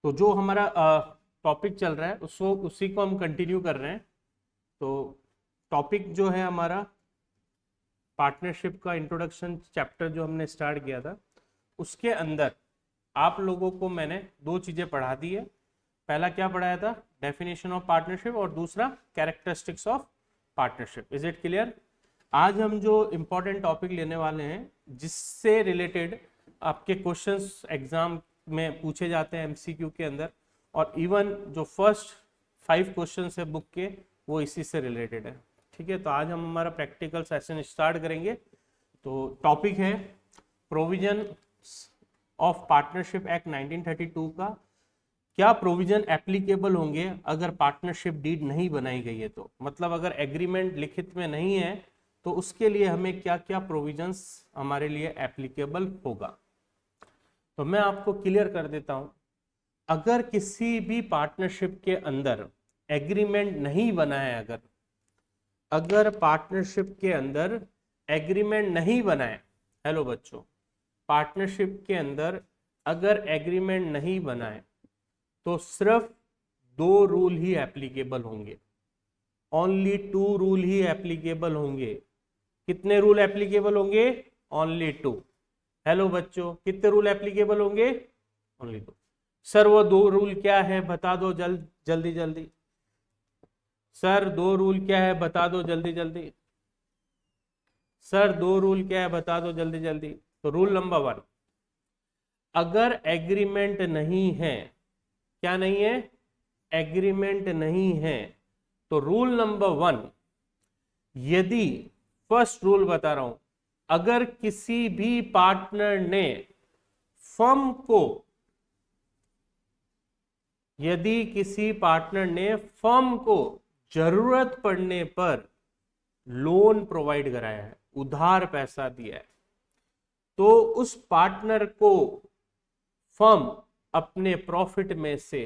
तो जो हमारा टॉपिक चल रहा है उसको उसी को हम कंटिन्यू कर रहे हैं। तो टॉपिक जो है हमारा पार्टनरशिप का इंट्रोडक्शन चैप्टर जो हमने स्टार्ट किया था, उसके अंदर आप लोगों को मैंने दो चीज़ें पढ़ा दी है। पहला क्या पढ़ाया था? डेफिनेशन ऑफ पार्टनरशिप, और दूसरा characteristics of partnership. Is it clear? आज हम जो इम्पोर्टेंट टॉपिक लेने वाले हैं जिससे रिलेटेड आपके क्वेश्चंस एग्जाम में पूछे जाते हैं एमसीक्यू के अंदर, और इवन जो फर्स्ट 5 क्वेश्चन है बुक के वो इसी से रिलेटेड है। ठीक है, तो आज हम हमारा प्रैक्टिकल सेशन स्टार्ट करेंगे। तो टॉपिक है प्रोविजन ऑफ पार्टनरशिप एक्ट 1932 का। क्या प्रोविजन एप्लीकेबल होंगे अगर पार्टनरशिप डीड नहीं बनाई गई है? तो मतलब अगर एग्रीमेंट लिखित में नहीं है तो उसके लिए हमें क्या क्या प्रोविजंस हमारे लिए एप्लीकेबल होगा। तो मैं आपको क्लियर कर देता हूं, अगर किसी भी पार्टनरशिप के अंदर एग्रीमेंट नहीं बना है, अगर पार्टनरशिप के अंदर एग्रीमेंट नहीं बना है, हेलो बच्चों, पार्टनरशिप के अंदर अगर एग्रीमेंट नहीं बना है तो सिर्फ 2 रूल ही एप्लीकेबल होंगे। ओनली 2 रूल ही एप्लीकेबल होंगे। कितने रूल एप्लीकेबल होंगे? ओनली 2। हेलो बच्चों, कितने रूल एप्लीकेबल होंगे? ओनली 2। सर वो 2 रूल क्या है बता दो जल्दी जल्दी। सर 2 रूल क्या है बता दो जल्दी जल्दी। सर 2 रूल क्या है बता दो जल्दी जल्दी। तो रूल नंबर 1, अगर एग्रीमेंट नहीं है, क्या नहीं है? एग्रीमेंट नहीं है, तो रूल नंबर 1, यदि, फर्स्ट रूल बता रहा हूं, अगर किसी भी पार्टनर ने फर्म को, यदि किसी पार्टनर ने फर्म को जरूरत पड़ने पर लोन प्रोवाइड कराया है, उधार पैसा दिया है, तो उस पार्टनर को फर्म अपने प्रॉफिट में से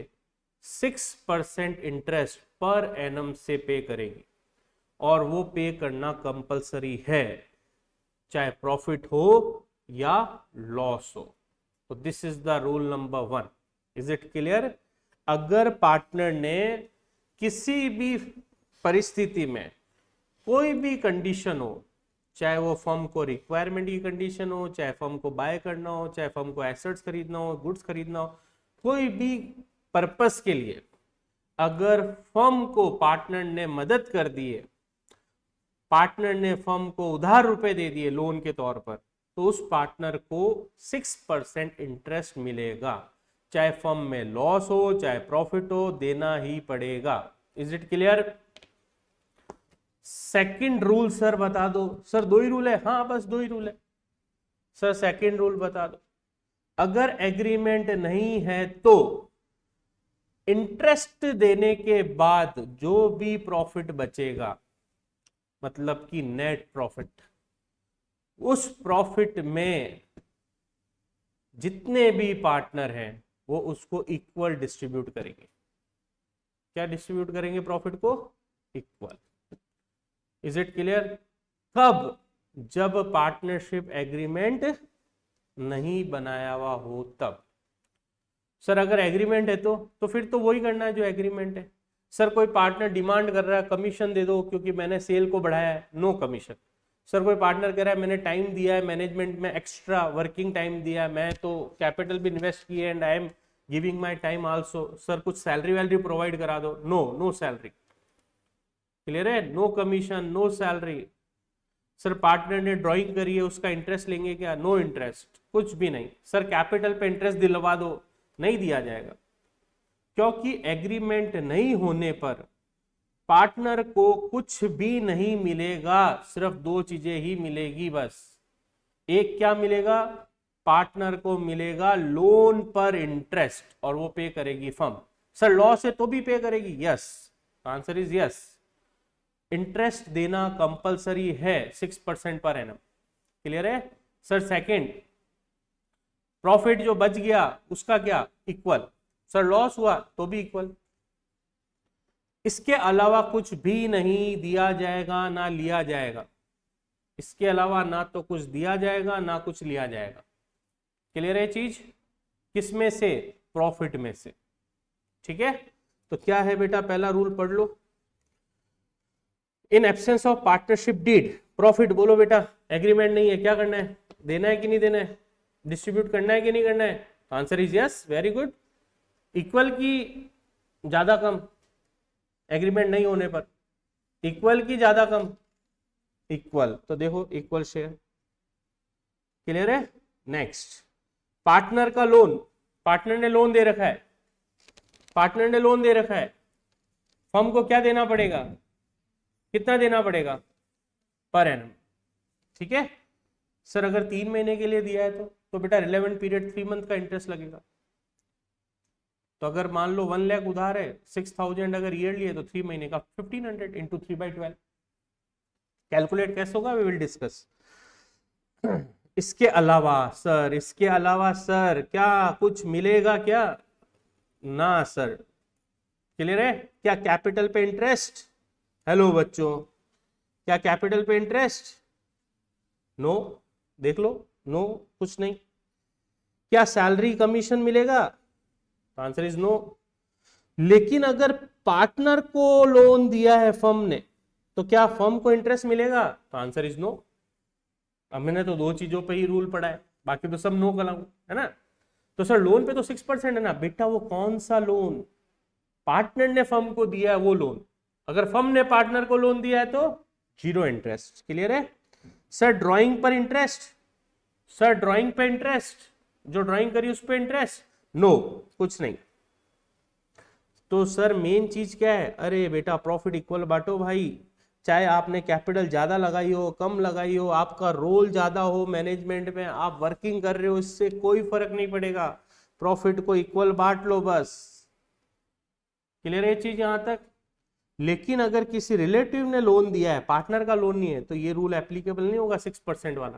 6% इंटरेस्ट पर एनम से पे करेगी, और वो पे करना कंपलसरी है, चाहे प्रॉफिट हो या लॉस हो। तो this is the rule number 1। Is it clear? अगर पार्टनर ने किसी भी परिस्थिति में कोई भी कंडीशन हो, चाहे वो फर्म को रिक्वायरमेंट की कंडीशन हो, चाहे फर्म को बाय करना हो, चाहे फर्म को एसेट्स खरीदना हो, गुड्स खरीदना हो, कोई भी पर्पस के लिए अगर फर्म को पार्टनर ने मदद कर दी है, पार्टनर ने फर्म को उधार रुपए दे दिए लोन के तौर पर, तो उस पार्टनर को 6% इंटरेस्ट मिलेगा, चाहे फर्म में लॉस हो चाहे प्रॉफिट हो, देना ही पड़ेगा। Is it clear? Second rule sir बता दो। सर 2 ही रूल है? हाँ बस 2 ही रूल है। सर सेकंड रूल बता दो। अगर एग्रीमेंट नहीं है तो इंटरेस्ट देने के बाद जो भी प्रॉफिट बचेगा, मतलब कि नेट प्रॉफिट, उस प्रॉफिट में जितने भी पार्टनर हैं वो उसको इक्वल डिस्ट्रीब्यूट करेंगे। क्या डिस्ट्रीब्यूट करेंगे? प्रॉफिट को इक्वल। Is it clear? कब? जब पार्टनरशिप एग्रीमेंट नहीं बनाया हुआ हो तब। सर अगर एग्रीमेंट है तो फिर तो वही करना है जो एग्रीमेंट है। सर कोई पार्टनर डिमांड कर रहा है कमीशन दे दो क्योंकि मैंने सेल को बढ़ाया है, नो कमीशन। सर कोई पार्टनर कह रहा है मैंने टाइम दिया है मैनेजमेंट में, एक्स्ट्रा वर्किंग टाइम दिया है, मैं तो कैपिटल भी इन्वेस्ट किया and I am giving my time also, sir कुछ सैलरी वैलरी प्रोवाइड करा दो, नो, नो सैलरी। क्लियर है? No commission, no salary. Sir partner ने ड्राइंग करी है उसका इंटरेस्ट लेंगे क्या? नो इंटरेस्ट, कुछ भी नहीं। सर कैपिटल पे इंटरेस्ट दिलवा दो, नहीं दिया जाएगा, क्योंकि एग्रीमेंट नहीं होने पर पार्टनर को कुछ भी नहीं मिलेगा, सिर्फ 2 चीजें ही मिलेगी बस। एक क्या मिलेगा? पार्टनर को मिलेगा लोन पर इंटरेस्ट, और वो पे करेगी फर्म। सर लॉस है तो भी पे करेगी? Yes, answer is yes. Interest देना कंपलसरी है 6% पर एनम। क्लियर है? सर सेकंड, प्रॉफिट जो बच गया उसका क्या? इक्वल। सर लॉस हुआ तो भी इक्वल। इसके अलावा कुछ भी नहीं दिया जाएगा ना लिया जाएगा। इसके अलावा ना तो कुछ दिया जाएगा ना कुछ लिया जाएगा। क्लियर है चीज? किसमें से? प्रॉफिट में से। ठीक है, तो क्या है बेटा, पहला रूल पढ़ लो। In absence of partnership deed profit, बोलो बेटा, एग्रीमेंट नहीं है, क्या करना है, देना है कि नहीं देना है, डिस्ट्रीब्यूट करना है कि नहीं करना है, answer is yes, very good. Equal की ज्यादा कम, एग्रीमेंट नहीं होने पर, इक्वल की ज्यादा कम, इक्वल, तो देखो इक्वल शेयर, क्लियर है। नेक्स्ट, पार्टनर का लोन, पार्टनर ने लोन दे रखा है, पार्टनर ने लोन दे रखा है, फर्म को क्या देना पड़ेगा, कितना देना पड़ेगा, पर एनम, ठीक है। सर अगर 3 महीने के लिए दिया है तो बेटा रिलेवेंट पीरियड 3 मंथ का इंटरेस्ट लगेगा। तो अगर मान लो 1 लाख उधार है, 6000 अगर ईयरली है तो 3 महीने का 1500 इंटू 3/12, कैलकुलेट कैसे होगा, वी विल डिस्कस। इसके अलावा सर, इसके अलावा सर क्या कुछ मिलेगा क्या, ना सर, क्लियर है। क्या कैपिटल पे इंटरेस्ट, हेलो बच्चों, क्या कैपिटल पे इंटरेस्ट, नो, देख लो, नो, कुछ नहीं। क्या सैलरी कमीशन मिलेगा, आंसर इज नो। लेकिन अगर पार्टनर को लोन दिया है फर्म ने, तो क्या फर्म को इंटरेस्ट मिलेगा, तो आंसर इज नो। अब मैंने तो 2 चीजों पे ही रूल पढ़ा है, बाकी तो सब नो कराऊं, है ना। तो सर लोन पे तो 6% है ना, बेटा वो कौन सा लोन, पार्टनर ने फर्म को दिया है वो लोन, अगर फर्म ने पार्टनर को लोन दिया है तो 0 इंटरेस्ट, क्लियर है। सर ड्राइंग पर इंटरेस्ट, सर ड्राइंग पे इंटरेस्ट, जो ड्राइंग करी उस पर इंटरेस्ट, नो, कुछ नहीं। तो सर मेन चीज क्या है, अरे बेटा प्रॉफिट इक्वल बांटो भाई, चाहे आपने कैपिटल ज्यादा लगाई हो कम लगाई हो, आपका रोल ज्यादा हो मैनेजमेंट में, आप वर्किंग कर रहे हो, इससे कोई फर्क नहीं पड़ेगा, प्रॉफिट को इक्वल बांट लो बस, क्लियर है चीज यहां तक। लेकिन अगर किसी रिलेटिव ने लोन दिया है, पार्टनर का लोन नहीं है, तो ये रूल एप्लीकेबल नहीं होगा 6% वाला,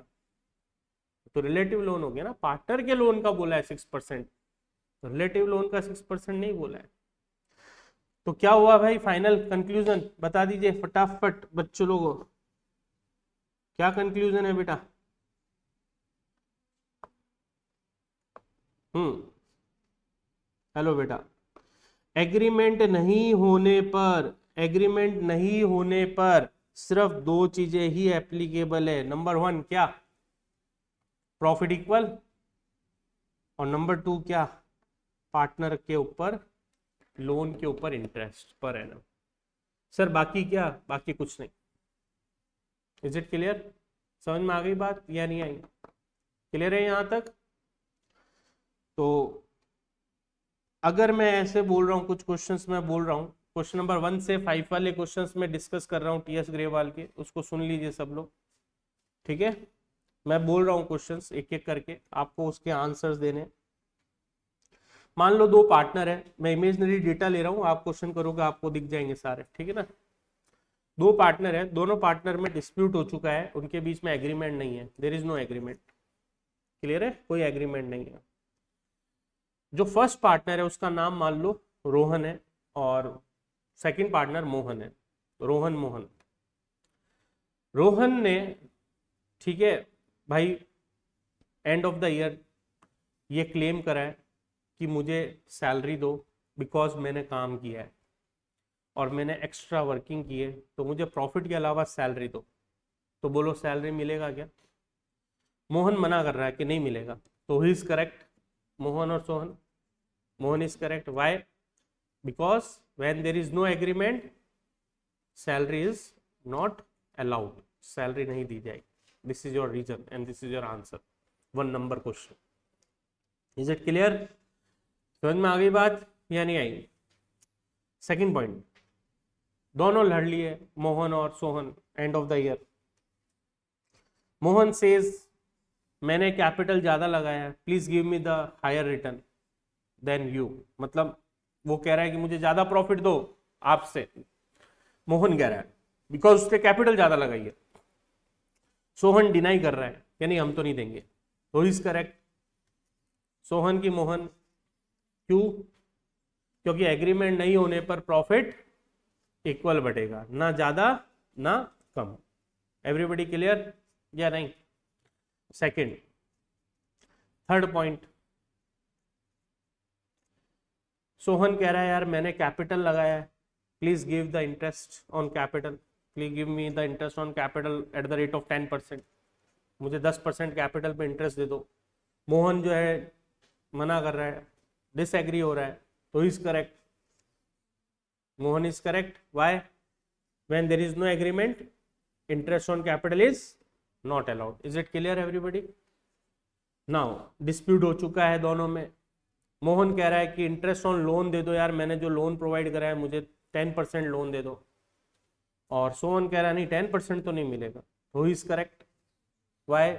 तो रिलेटिव लोन हो गया ना, पार्टनर के लोन का बोला है 6%, रिलेटिव लोन का 6% नहीं बोला है। तो क्या हुआ भाई, फाइनल कंक्लूजन बता दीजिए फटाफट बच्चों लोगों, क्या कंक्लूजन है बेटा। हेलो बेटा, एग्रीमेंट नहीं होने पर, एग्रीमेंट नहीं होने पर सिर्फ 2 चीजें ही एप्लीकेबल है, नंबर 1 क्या, प्रॉफिट इक्वल, और नंबर 2 क्या, पार्टनर के ऊपर, लोन के ऊपर इंटरेस्ट पर एनम। सर बाकी क्या, बाकी कुछ नहीं। इज इट क्लियर, समझ में आ गई बात या नहीं आई, क्लियर है यहां तक। तो अगर मैं ऐसे बोल रहा हूँ, कुछ क्वेश्चंस मैं बोल रहा हूँ, क्वेश्चन नंबर 1 से 5 वाले क्वेश्चंस में डिस्कस कर रहा हूँ टीएस ग्रेवाल के, उसको सुन लीजिए सब लोग, ठीक है। मैं बोल रहा हूँ क्वेश्चंस एक एक करके, आपको उसके आंसर्स देने। मान लो 2 पार्टनर है, मैं इमेजिनरी डेटा ले रहा हूँ, आप क्वेश्चन करोगे आपको दिख जाएंगे सारे, ठीक है ना। 2 पार्टनर है, दोनों पार्टनर में डिस्प्यूट हो चुका है, उनके बीच में एग्रीमेंट नहीं है, there is no agreement, clear है, कोई एग्रीमेंट नहीं है। जो फर्स्ट पार्टनर है उसका नाम मान लो रोहन है, और सेकंड पार्टनर मोहन है, रोहन मोहन। रोहन ने, ठीक है भाई, एंड ऑफ द ईयर ये क्लेम करा है कि मुझे सैलरी दो, बिकॉज मैंने काम किया है और मैंने एक्स्ट्रा वर्किंग की है, तो मुझे प्रॉफिट के अलावा सैलरी दो। तो बोलो सैलरी मिलेगा क्या, मोहन मना कर रहा है कि नहीं मिलेगा, तो ही इज करेक्ट, मोहन और Sohan, Mohan is correct, why, because when there is no agreement salary is not allowed, salary नहीं दी जाएगी, this is your reason and this is your answer, 1 number question. Is it clear, समझ में आ गई बात या नहीं आई। सेकंड पॉइंट, दोनों लड़ लिए मोहन और Sohan end of the year. Mohan says मैंने कैपिटल ज्यादा लगाया है, please give me the higher return than you, मतलब वो कह रहा है कि मुझे ज्यादा प्रॉफिट दो आपसे, मोहन कह रहा है, बिकॉज उसने कैपिटल ज्यादा लगाई है। सोहन डिनाई कर रहा है कि नहीं हम तो नहीं देंगे, तो इज करेक्ट, सोहन की मोहन, क्यों, क्योंकि एग्रीमेंट नहीं होने पर प्रॉफिट इक्वल बढ़ेगा, ना ज्यादा ना कम। एवरीबडी क्लियर या नहीं। सेकंड, थर्ड पॉइंट, सोहन कह रहा है यार मैंने कैपिटल लगाया है, please give the interest on capital, please give me the interest on capital at the rate of 10%, मुझे 10% कैपिटल पे इंटरेस्ट दे दो। मोहन जो है मना कर रहा है, डिसएग्री हो रहा है, तो is correct, Mohan is correct. Why? When there is no agreement interest on capital is not allowed. Is it clear everybody? Now dispute हो चुका है दोनों में। मोहन कह रहा है कि इंटरेस्ट ऑन लोन दे दो यार, मैंने जो लोन प्रोवाइड करा है मुझे 10% लोन दे दो, और सोहन कह रहा है नहीं 10% तो नहीं मिलेगा, तो is correct. Why?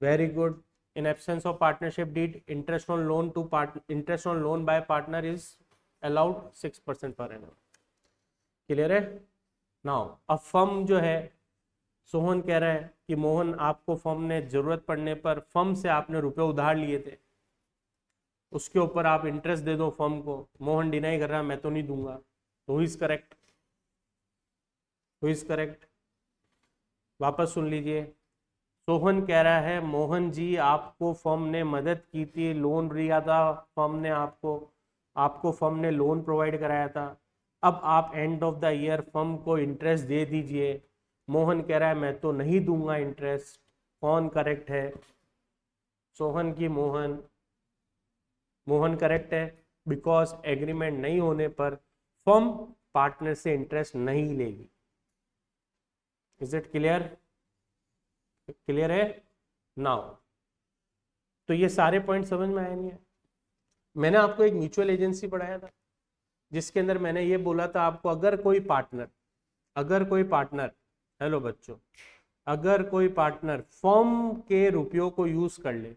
Very good. In absence of partnership deed, interest on loan by partner is allowed 6% per annum. Clear है? नाउ अब फर्म जो है, सोहन कह रहा है कि मोहन आपको फर्म ने जरूरत पड़ने पर फर्म से आपने रुपए उधार लिए थे, उसके ऊपर आप इंटरेस्ट दे दो फर्म को। मोहन डिनाई कर रहा है मैं तो नहीं दूंगा, तो इज करेक्ट, तो इज करेक्ट। वापस सुन लीजिए, सोहन कह रहा है मोहन जी आपको फर्म ने मदद की थी, लोन लिया था फर्म ने, आपको फर्म ने लोन प्रोवाइड कराया था, अब आप and of the year firm को इंटरेस्ट दे दीजिए। मोहन कह रहा है मैं तो नहीं दूंगा इंटरेस्ट। कौन करेक्ट है? सोहन की मोहन? मोहन करेक्ट है, बिकॉज एग्रीमेंट नहीं होने पर फर्म पार्टनर से इंटरेस्ट नहीं लेगी। Is it clear? क्लियर है? नाउ तो ये सारे पॉइंट समझ में आए नहीं है? मैंने आपको एक म्यूचुअल एजेंसी पढ़ाया था जिसके अंदर मैंने ये बोला था आपको, अगर कोई पार्टनर हेलो बच्चों, अगर कोई पार्टनर फर्म के रुपयों को यूज कर ले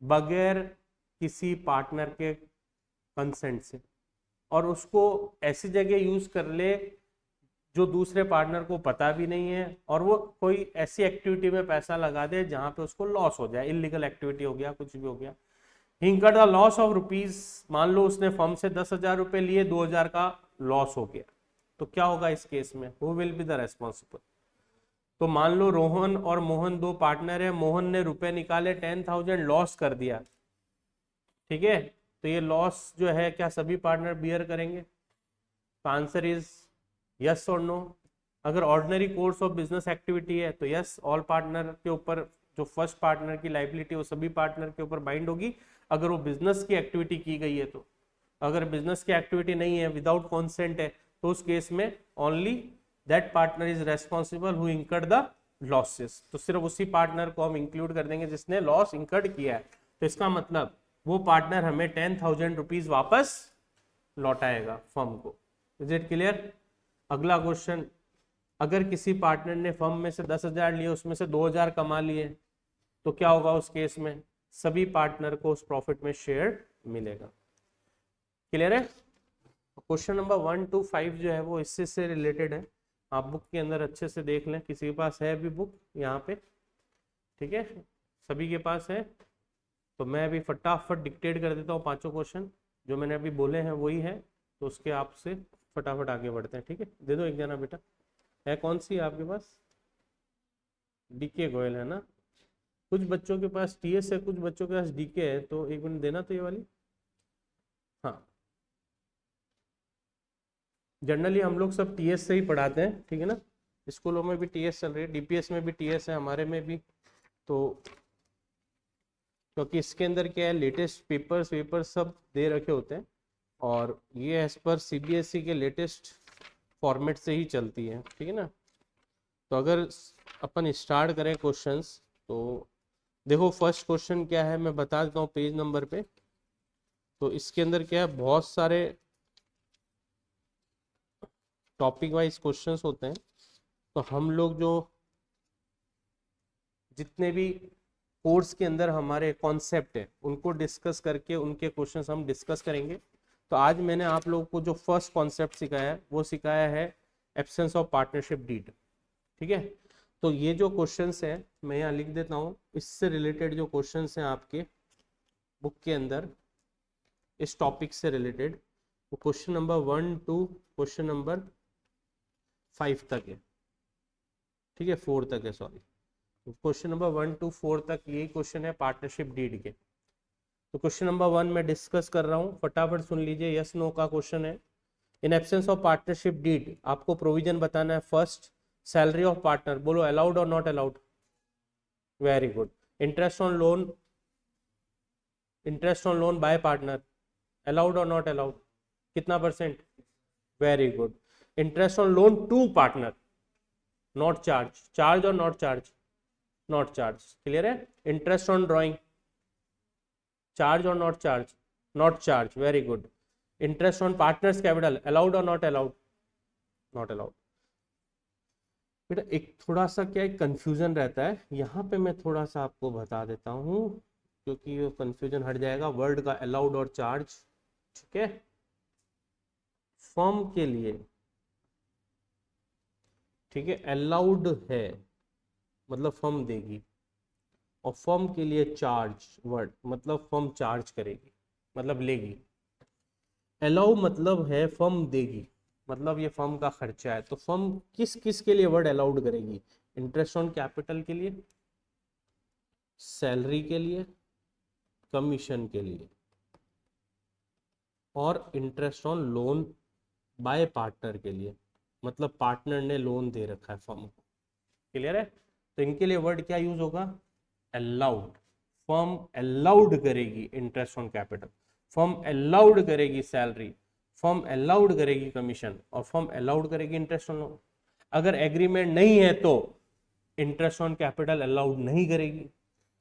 बगैर किसी पार्टनर के कंसेंट से, और उसको ऐसी जगह यूज कर ले जो दूसरे पार्टनर को पता भी नहीं है, और वो कोई ऐसी एक्टिविटी में पैसा लगा दे जहां पे उसको लॉस हो जाए, इलीगल एक्टिविटी हो गया, कुछ भी हो गया, ही incurred the loss of rupees, मान लो उसने फर्म से 10,000 रुपए लिए, 2,000 का लॉस हो गया, तो क्या होगा इस केस में? Who will be the responsible? तो मान लो रोहन और मोहन दो पार्टनर है, मोहन ने रुपए निकाले 10,000, लॉस कर दिया, ठीक है, तो ये लॉस जो है क्या सभी पार्टनर बियर करेंगे? तो आंसर इज यस और नो। अगर ordinary course of business activity है तो यस, ऑल पार्टनर के ऊपर जो फर्स्ट पार्टनर की लाइबिलिटी वो सभी पार्टनर के ऊपर बाइंड होगी, अगर वो बिजनेस की एक्टिविटी की गई है तो। अगर बिजनेस की एक्टिविटी नहीं है, विदाउट कॉन्सेंट है, तो उस केस में only that partner is responsible who incurred the losses, तो सिर्फ उसी पार्टनर को हम इंक्लूड कर देंगे जिसने लॉस इंकर्ड किया है। तो इसका मतलब वो पार्टनर हमें 10,000 रुपीज वापस लौटाएगा फर्म को। Is it clear? अगला क्वेश्चन, अगर किसी पार्टनर ने फर्म में से 10,000 लिए, उसमें से 2,000 कमा लिए, तो क्या होगा उस केस में? सभी पार्टनर को उस प्रॉफिट में शेयर मिलेगा। क्लियर है? क्वेश्चन नंबर 1 to 5 जो है वो इससे से रिलेटेड है, आप बुक के अंदर अच्छे से देख लें, किसी के पास है अभी बुक यहाँ पे? ठीक है, सभी के पास है, तो मैं अभी फटाफट डिक्टेट कर देता हूँ पांचों क्वेश्चन जो मैंने अभी बोले हैं वही है, तो उसके आपसे फटाफट आगे बढ़ते हैं। ठीक है, दे दो एक जना बेटा, है कौन सी आपके पास? डीके गोयल है ना? कुछ बच्चों के पास टीएस है, कुछ बच्चों के पास डीके है, तो एक मिनट देना तो ये वाली। हाँ, जनरली हम लोग सब टीएस से ही पढ़ाते हैं, ठीक है ना, स्कूलों में भी टीएस चल रही है, डीपीएस में भी टीएस है, हमारे में भी, तो क्योंकि इसके अंदर क्या है, लेटेस्ट पेपर सब दे रखे होते हैं, और ये एज पर सीबीएसई के लेटेस्ट फॉर्मेट से ही चलती है, ठीक है ना। तो अगर अपन स्टार्ट करें क्वेश्चंस, तो देखो फर्स्ट क्वेश्चन क्या है मैं बता देता हूँ पेज नंबर पे। तो इसके अंदर क्या है, बहुत सारे टॉपिक वाइज क्वेश्चंस होते हैं, तो हम लोग जो जितने भी कोर्स के अंदर हमारे कॉन्सेप्ट है उनको डिस्कस करके उनके क्वेश्चंस हम डिस्कस करेंगे। तो आज मैंने आप लोगों को जो फर्स्ट कॉन्सेप्ट सिखाया है वो सिखाया है एब्सेंस ऑफ पार्टनरशिप डीड, ठीक है। तो ये जो क्वेश्चंस हैं मैं यहाँ लिख देता हूँ, इससे रिलेटेड जो क्वेश्चंस हैं आपके बुक के अंदर इस टॉपिक से रिलेटेड, वो question number 1 to question number 5 तक है, ठीक है, 4 तक है, सॉरी। क्वेश्चन नंबर 1 to 4 तक यही क्वेश्चन है पार्टनरशिप डीड के। तो क्वेश्चन नंबर 1 में डिस्कस कर रहा हूँ, फटाफट सुन लीजिए, यस नो का क्वेश्चन है। In absence of partnership deed आपको प्रोविजन बताना है। फर्स्ट, सैलरी ऑफ पार्टनर, बोलो अलाउड और not allowed. Very good. Interest on loan, interest on loan by partner, allowed और नॉट अलाउड, कितना परसेंट? Very good. Interest on loan to partner, not charge, charge और not charge, not charge, clear है। Interest on drawing, charge और not charge, not charge, very good. Interest on partners capital, allowed और not allowed, not allowed. बेटा एक थोड़ा सा क्या confusion रहता है यहाँ पे, मैं थोड़ा सा आपको बता देता हूँ क्योंकि वो कंफ्यूजन हट जाएगा वर्ड का, अलाउड और चार्ज, ठीक है। फर्म के लिए, ठीक है, अलाउड है मतलब फर्म देगी, और फर्म के लिए चार्ज वर्ड मतलब फर्म चार्ज करेगी, मतलब लेगी। अलाउ मतलब है फर्म देगी, मतलब ये फर्म का खर्चा है। तो फर्म किस किस के लिए वर्ड अलाउड करेगी? इंटरेस्ट ऑन कैपिटल के लिए, सैलरी के लिए, कमीशन के लिए, और interest on loan by partner के लिए, मतलब पार्टनर ने लोन दे रखा है फर्म को, क्लियर है। तो इनके लिए वर्ड क्या यूज होगा? अलाउड। फर्म अलाउड करेगी interest on capital, firm allowed करेगी सैलरी, फर्म अलाउड करेगी कमीशन, और फर्म अलाउड करेगी इंटरेस्ट ऑन लोन। अगर एग्रीमेंट नहीं है तो इंटरेस्ट ऑन कैपिटल अलाउड नहीं करेगी,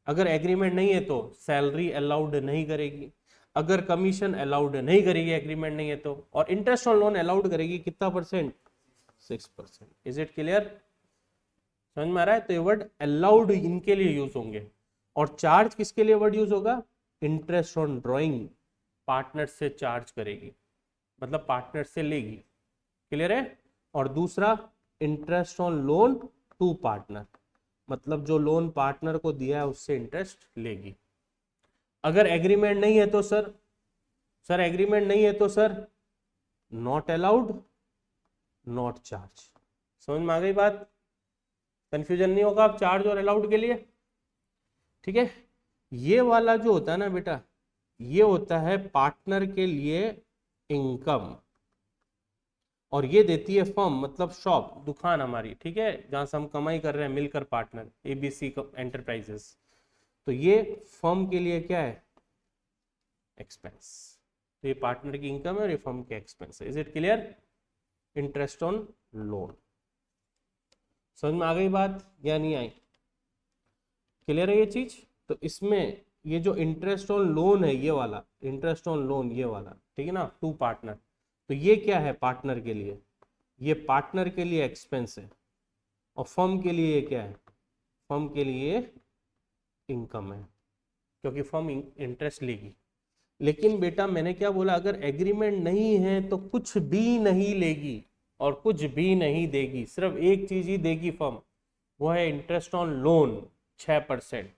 अगर एग्रीमेंट नहीं है तो सैलरी अलाउड नहीं करेगी, अगर कमीशन अलाउड नहीं करेगी एग्रीमेंट नहीं है तो, और इंटरेस्ट ऑन लोन अलाउड करेगी कितना परसेंट? 6%। Is it clear? समझ में आ रहा है? तो ये वर्ड अलाउड इनके लिए यूज होंगे। और चार्ज किसके लिए वर्ड यूज होगा? इंटरेस्ट ऑन ड्रॉइंग पार्टनर से चार्ज करेगी, मतलब पार्टनर से लेगी, क्लियर है। और दूसरा interest on loan to partner, मतलब जो लोन पार्टनर को दिया है उससे इंटरेस्ट लेगी। अगर एग्रीमेंट नहीं है तो सर एग्रीमेंट नहीं है तो sir not allowed, not charge. समझ में आ गई बात? कंफ्यूजन नहीं होगा आप चार्ज और अलाउड के लिए, ठीक है। ये वाला जो होता है ना बेटा, ये होता है पार्टनर के लिए इनकम, और ये देती है फर्म, मतलब शॉप, दुकान हमारी, ठीक है, जहां से हम कमाई कर रहे हैं मिलकर पार्टनर, एबीसी एंटरप्राइजेस। तो ये फर्म के लिए क्या है? एक्सपेंस। तो ये पार्टनर की इनकम है और ये फर्म के एक्सपेंस है। Is it clear? Interest on loan. समझ में आ गई बात या नहीं आई? क्लियर है ये चीज? तो इसमें ये जो इंटरेस्ट ऑन लोन है, ये वाला इंटरेस्ट ऑन लोन, ये वाला, ठीक है ना, टू पार्टनर, तो ये क्या है? पार्टनर के लिए, ये पार्टनर के लिए एक्सपेंस है, और फर्म के लिए क्या है? फर्म के लिए इनकम है, क्योंकि फर्म इंटरेस्ट लेगी। लेकिन बेटा मैंने क्या बोला? अगर एग्रीमेंट नहीं है तो कुछ भी नहीं लेगी और कुछ भी नहीं देगी, सिर्फ एक चीज ही देगी फर्म, वो है इंटरेस्ट ऑन लोन 6%।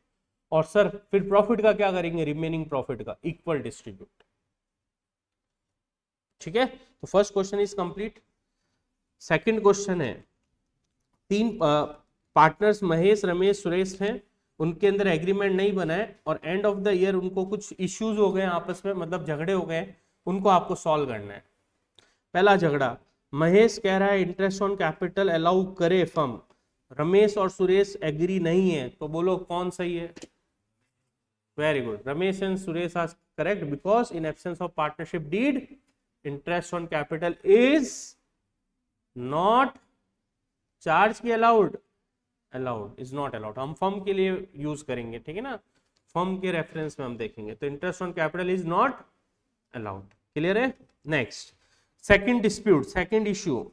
और सर फिर प्रॉफिट का क्या करेंगे? रिमेनिंग प्रॉफिट का इक्वल डिस्ट्रीब्यूट, ठीक है। तो first question is complete. Second question है, तीन पार्टनर्स महेश, रमेश, सुरेश हैं, उनके अंदर एग्रीमेंट नहीं बना है और एंड ऑफ द ईयर उनको कुछ इश्यूज हो गए आपस में, मतलब झगड़े हो गए, उनको आपको सॉल्व करना है। पहला झगड़ा, महेश कह रहा है इंटरेस्ट ऑन कैपिटल अलाउ करे फर्म, रमेश और सुरेश एग्री नहीं है, तो बोलो कौन सही है? Very good, Ramesh and Suresh are correct because in absence of partnership deed interest on capital is not charge की allowed, allowed is not allowed. हम फर्म के लिए यूज करेंगे, ठीक है ना, फर्म के रेफरेंस में हम देखेंगे। तो interest on capital is not allowed, clear है। Next, second dispute, second issue,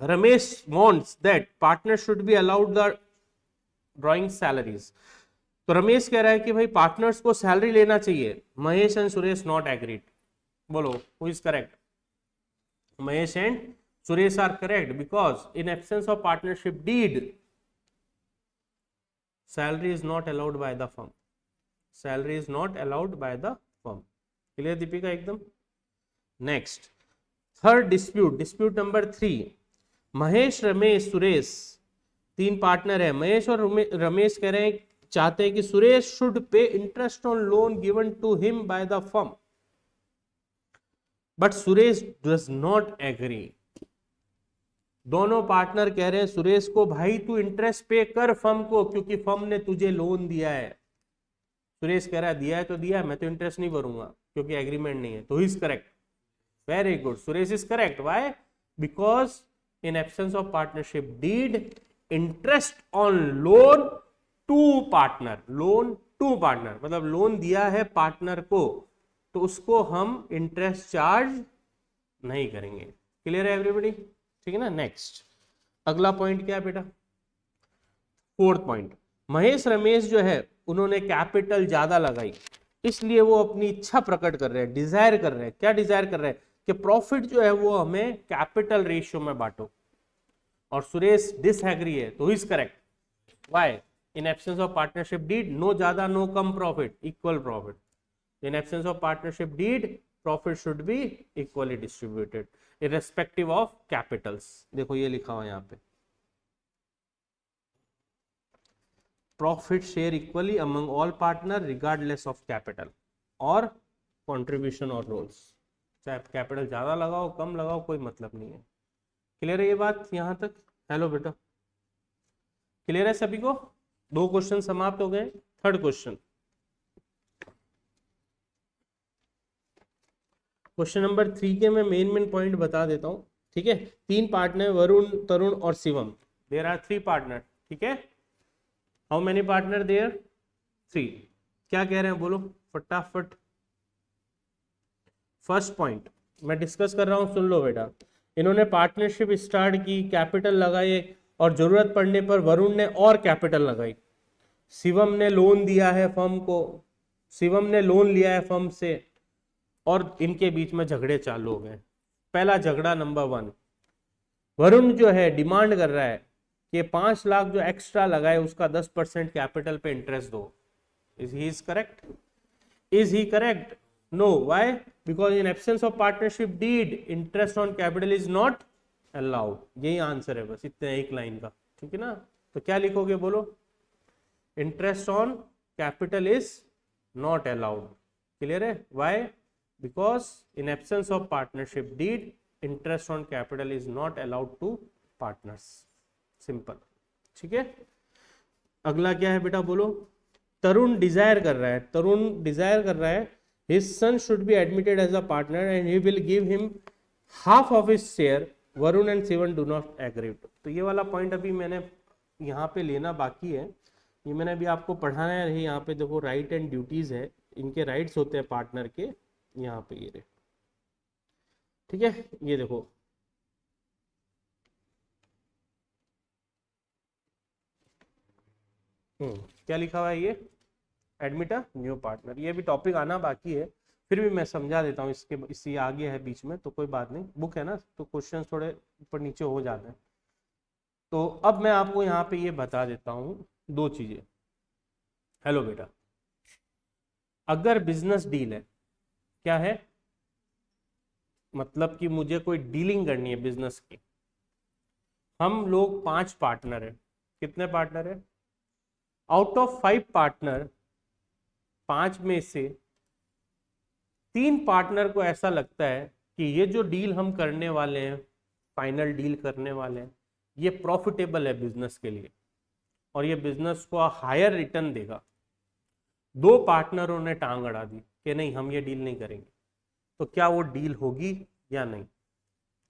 Ramesh wants that partner should be allowed the drawing salaries. तो रमेश कह रहा है कि भाई पार्टनर्स को सैलरी लेना चाहिए, Mahesh and Suresh not agreed. बोलो who is correct? Mahesh and Suresh are correct because in absence of partnership deed salary is not allowed by the firm, salary is not allowed by the firm, clear Deepika एकदम? Next, third dispute, dispute number 3, Mahesh, Ramesh, Suresh, तीन partner है, महेश और रमेश कह रहे हैं चाहते हैं कि Suresh should pay interest on loan given to him by the firm, but Suresh does not agree. दोनों पार्टनर कह रहे हैं सुरेश को, भाई तू इंटरेस्ट पे कर फर्म को, क्योंकि फर्म ने तुझे लोन दिया है। सुरेश कह रहा है दिया है तो दिया है, मैं तो इंटरेस्ट नहीं भरूंगा क्योंकि एग्रीमेंट नहीं है। तो he is correct, very good, Suresh is correct. Why? Because in absence of partnership deed, interest on loan to partner, loan to partner मतलब लोन दिया है पार्टनर को, तो उसको हम इंटरेस्ट चार्ज नहीं करेंगे। क्लियर है एवरीबॉडी? ठीक है ना। नेक्स्ट अगला पॉइंट क्या है बेटा? फोर्थ पॉइंट, महेश रमेश जो है उन्होंने कैपिटल ज्यादा लगाई, इसलिए वो अपनी इच्छा प्रकट कर रहे हैं, डिजायर कर रहे हैं। क्या डिजायर कर रहे हैं? कि प्रॉफिट जो है वो हमें कैपिटल रेशियो में बांटो। और सुरेश डिसएग्री है, तो is correct. Why? In absence of partnership deed, no ज्यादा नो कम profit, equal profit. In absence of partnership deed, profit should be equally distributed irrespective of capitals. देखो ये लिखा हुआ है यहाँ पे, profit share equally among all partner regardless of capital और कंट्रीब्यूशन और रोल्स। चाहे कैपिटल ज्यादा लगाओ कम लगाओ कोई मतलब नहीं है। क्लियर है ये बात यहां तक? हेलो बेटा, क्लियर है सभी को? दो क्वेश्चन समाप्त हो गए। थर्ड क्वेश्चन, क्वेश्चन नंबर 3 के मैं मेन पॉइंट बता देता हूं। ठीक है, तीन पार्टनर वरुण, तरुण और शिवम। There are 3 partner. ठीक है, हाउ मेनी पार्टनर देयर? 3। क्या कह रहे हैं बोलो फटाफट। फर्स्ट पॉइंट मैं डिस्कस कर रहा हूं, सुन लो बेटा। इन्होंने पार्टनरशिप स्टार्ट की, कैपिटल लगाए और जरूरत पड़ने पर वरुण ने और कैपिटल लगाई। शिवम ने लोन दिया है फर्म को, शिवम ने लोन लिया है फर्म से और इनके बीच में झगड़े चालू हो गए। पहला झगड़ा नंबर 1, वरुण जो है डिमांड कर रहा है कि 5 लाख जो एक्स्ट्रा लगाए उसका 10% कैपिटल पे इंटरेस्ट दो। Is he correct? Is he correct? No. Why? Because in absence of partnership deed, interest on capital is not allowed. यही आंसर है बस, इतने एक लाइन का। ठीक है ना। तो क्या लिखोगे बोलो? Interest on capital is not allowed. Clear है? Why? Because in absence of partnership deed, interest on capital is not allowed to partners. Simple. ठीक है, अगला क्या है बेटा बोलो? तरुण डिजायर कर रहा है, तरुण डिजायर कर रहा है his son should be admitted as a partner and he will give him half of his share. Varun and Shivan do not agree. तो ये वाला पॉइंट अभी मैंने यहाँ पे लेना बाकी है, ये मैंने अभी आपको पढ़ाना है। यहाँ पे देखो राइट एंड ड्यूटीज है, इनके राइट्स होते हैं पार्टनर के, यहाँ पे ये रहे। ठीक है, ये देखो क्या लिखा हुआ है ये? Admit a new partner. ये भी टॉपिक आना बाकी है, फिर भी मैं समझा देता हूँ। इससे आगे है बीच में तो कोई बात नहीं, बुक है ना तो क्वेश्चंस थोड़े ऊपर नीचे हो जाते हैं। तो अब मैं आपको यहाँ पे ये बता देता हूँ 2 चीजें। हेलो बेटा, अगर बिजनेस डील है, क्या है मतलब कि मुझे कोई डीलिंग करनी है बिजनेस की, हम लोग 5 पार्टनर है। कितने पार्टनर है? आउट ऑफ 5 पार्टनर, 5 में से 3 पार्टनर को ऐसा लगता है कि ये जो डील हम करने वाले हैं, फाइनल डील करने वाले हैं, ये प्रॉफिटेबल है बिजनेस के लिए और ये बिजनेस को हायर रिटर्न देगा। 2 पार्टनरों ने टांग अड़ा दी कि नहीं हम ये डील नहीं करेंगे। तो क्या वो डील होगी या नहीं?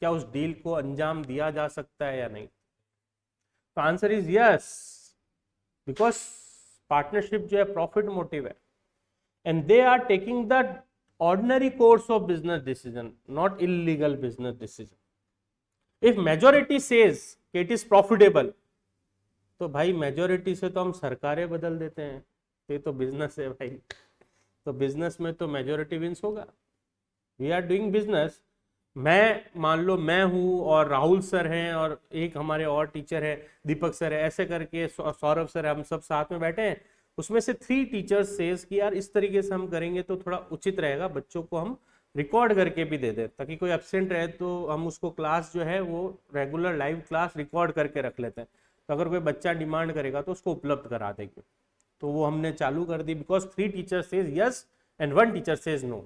क्या उस डील को अंजाम दिया जा सकता है या नहीं? तो answer is yes, because partnership जो है प्रॉफिट मोटिव है and they are taking the ordinary course of business decision, not illegal business decision. If majority says it is profitable, तो भाई मेजोरिटी से तो हम सरकारें बदल देते हैं। ये तो बिजनेस है भाई, तो बिजनेस में तो मेजोरिटी विंस होगा। वी आर डूइंग बिजनेस, मैं मान लो मैं हूँ और राहुल सर हैं और एक हमारे और टीचर है दीपक सर है, ऐसे करके सौरभ सर है, हम सब साथ में बैठे हैं। उसमें से 3 टीचर्स सेज कि यार इस तरीके से हम करेंगे तो थोड़ा उचित रहेगा, बच्चों को हम रिकॉर्ड करके भी दे दें ताकि कोई एब्सेंट रहे तो हम उसको क्लास जो है वो रेगुलर लाइव क्लास रिकॉर्ड करके रख लेते हैं। तो अगर कोई बच्चा डिमांड करेगा तो उसको उपलब्ध करा देंगे। तो वो हमने चालू कर दी, because 3 teacher says yes and 1 teacher says no.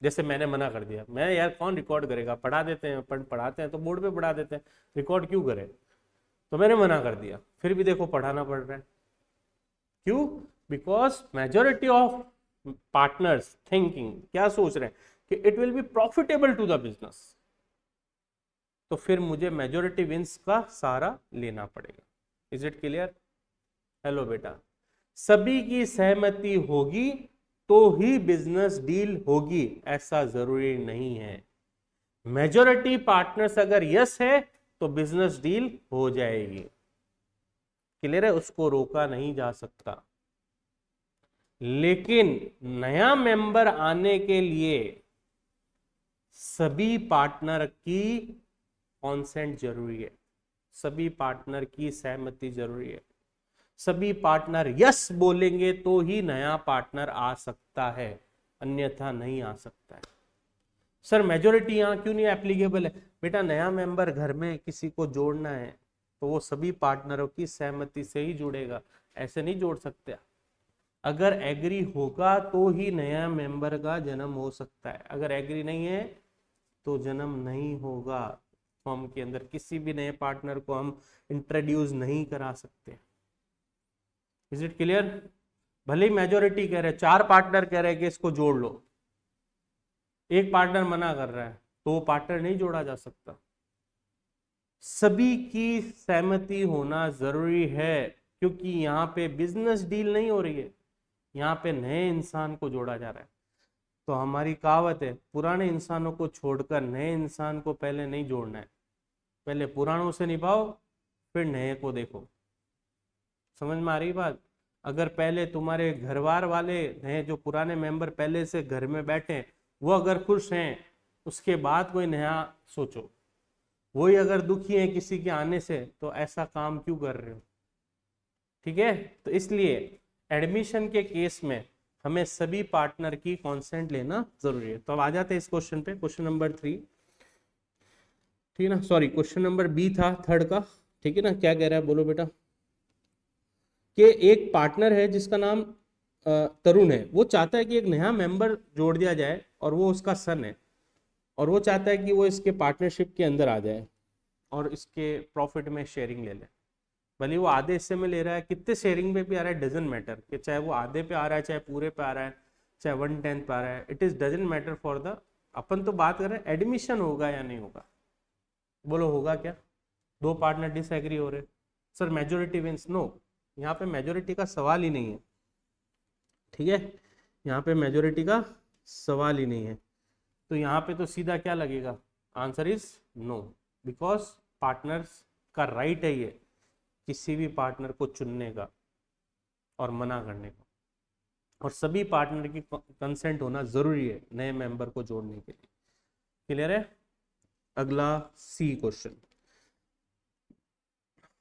जैसे मैंने मना कर दिया, मैं यार कौन रिकॉर्ड करेगा, पढ़ा देते हैं, पढ़ाते हैं तो बोर्ड पे पढ़ा देते हैं, रिकॉर्ड क्यों करें, तो मैंने मना कर दिया, फिर भी देखो पढ़ाना पड़ रहा है। क्यों? Because majority of partners thinking क्या सोच रहे हैं कि it will be profitable to the business, तो फिर मुझे मेजोरिटी विंस का सहारा लेना पड़ेगा। Is it clear? हेलो बेटा, सभी की सहमति होगी तो ही बिजनेस डील होगी, ऐसा जरूरी नहीं है। मेजोरिटी पार्टनर्स अगर यस है तो बिजनेस डील हो जाएगी। क्लियर है? उसको रोका नहीं जा सकता। लेकिन नया मेंबर आने के लिए सभी पार्टनर की कॉन्सेंट जरूरी है, सभी पार्टनर की सहमति जरूरी है। सभी पार्टनर यस बोलेंगे तो ही नया पार्टनर आ सकता है, अन्यथा नहीं आ सकता है। सर मेजोरिटी यहां क्यों नहीं एप्लीकेबल है? बेटा नया मेंबर घर में किसी को जोड़ना है तो वो सभी पार्टनरों की सहमति से ही जुड़ेगा, ऐसे नहीं जोड़ सकते। अगर एग्री होगा तो ही नया मेंबर का जन्म हो सकता है, अगर एग्री नहीं है तो जन्म नहीं होगा। फॉर्म के अंदर किसी भी नए पार्टनर को हम इंट्रोड्यूस नहीं करा सकते। Is it clear? भले ही मेजोरिटी कह रहे हैं, 4 पार्टनर कह रहे हैं कि इसको जोड़ लो, एक पार्टनर मना कर रहा है तो वो पार्टनर नहीं जोड़ा जा सकता। सभी की सहमति होना जरूरी है, क्योंकि यहाँ पे बिजनेस डील नहीं हो रही है, यहाँ पे नए इंसान को जोड़ा जा रहा है। तो हमारी कहावत है, पुराने इंसानों को छोड़कर नए इंसान को पहले नहीं जोड़ना है, पहले पुरानों से निभाओ फिर नए को देखो। समझ में आ रही बात? अगर पहले तुम्हारे घरवार वाले नए जो पुराने मेंबर पहले से घर में बैठे वो अगर खुश हैं, उसके बाद कोई नया सोचो। वही अगर दुखी है किसी के आने से, तो ऐसा काम क्यों कर रहे हो? ठीक है? तो इसलिए एडमिशन के केस में हमें सभी पार्टनर की कॉन्सेंट लेना जरूरी है। तो अब आ जाते हैं इस क्वेश्चन पे, क्वेश्चन नंबर 3, ठीक है ना, सॉरी क्वेश्चन नंबर बी था थर्ड का, ठीक है ना। क्या कह रहा है बोलो बेटा? कि एक पार्टनर है जिसका नाम तरुण है, वो चाहता है कि एक नया मेंबर जोड़ दिया जाए और वो उसका सन है, और वो चाहता है कि वो इसके पार्टनरशिप के अंदर आ जाए और इसके प्रॉफिट में शेयरिंग ले ले। भले वो आधे हिस्से में ले रहा है, कितने शेयरिंग में भी आ रहा है डजंट मैटर, कि चाहे वो आधे पे आ रहा है, चाहे पूरे पे आ रहा है, चाहे 1/10 पे आ रहा है, it is doesn't matter for the, अपन तो बात कर रहे हैं एडमिशन होगा या नहीं होगा। बोलो होगा क्या? 2 पार्टनर डिसएग्री हो रहे, सर मेजोरिटी विंस, नो, यहाँ पे मेजोरिटी का सवाल ही नहीं है। ठीक है, यहाँ पे मेजोरिटी का सवाल ही नहीं है, तो यहाँ पे तो सीधा क्या लगेगा? Answer is no, because partners का राइट है ये किसी भी पार्टनर को चुनने का और मना करने का, और सभी पार्टनर की कंसेंट होना जरूरी है नए मेंबर को जोड़ने के लिए। क्लियर है? अगला सी क्वेश्चन,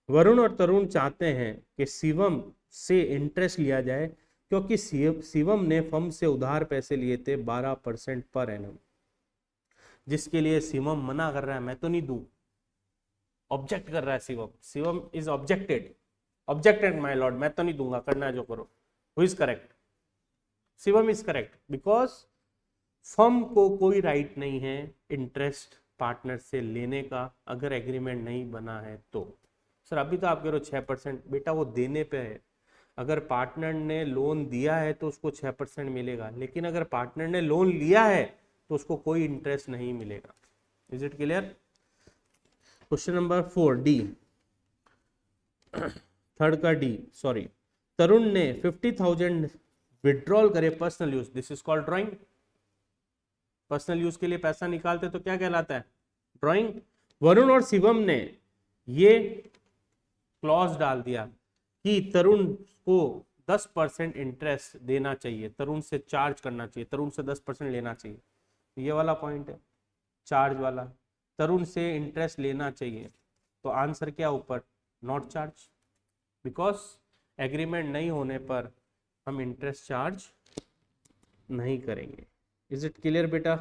वरुण और तरुण चाहते हैं कि शिवम से इंटरेस्ट लिया जाए क्योंकि शिवम ने फर्म से उधार पैसे लिए थे 12% पर एनम, जिसके लिए शिवम मना कर रहा है, मैं तो नहीं दूं, ऑब्जेक्ट कर रहा है Shivam. Shivam is objected my Lord, मैं तो नहीं दूंगा, करना जो करो। Who is correct? Shivam is correct, because firm को कोई राइट नहीं है इंटरेस्ट पार्टनर से लेने का अगर एग्रीमेंट नहीं बना है तो। सर अभी तो आप कह रहे हो 6%, बेटा वो देने पे है। अगर पार्टनर ने लोन दिया है तो उसको 6% मिलेगा, लेकिन अगर पार्टनर ने लोन लिया है तो उसको कोई इंटरेस्ट नहीं मिलेगा। Is it clear? Question number 4 D, third का डी, सॉरी, तरुण ने 50,000 विड्रॉल करे personal use, this is called drawing. Personal use के लिए पैसा निकालते तो क्या कहलाता है? ड्राइंग। वरुण और शिवम ने ये क्लॉज डाल दिया कि तरुण को 10% इंटरेस्ट देना चाहिए, तरुण से चार्ज करना चाहिए, तरुण से 10% लेना चाहिए। ये वाला पॉइंट है चार्ज वाला, तरुण से इंटरेस्ट लेना चाहिए, तो आंसर क्या ऊपर? नॉट चार्ज, बिकॉज एग्रीमेंट नहीं होने पर हम इंटरेस्ट चार्ज नहीं करेंगे। इज इट क्लियर बेटा?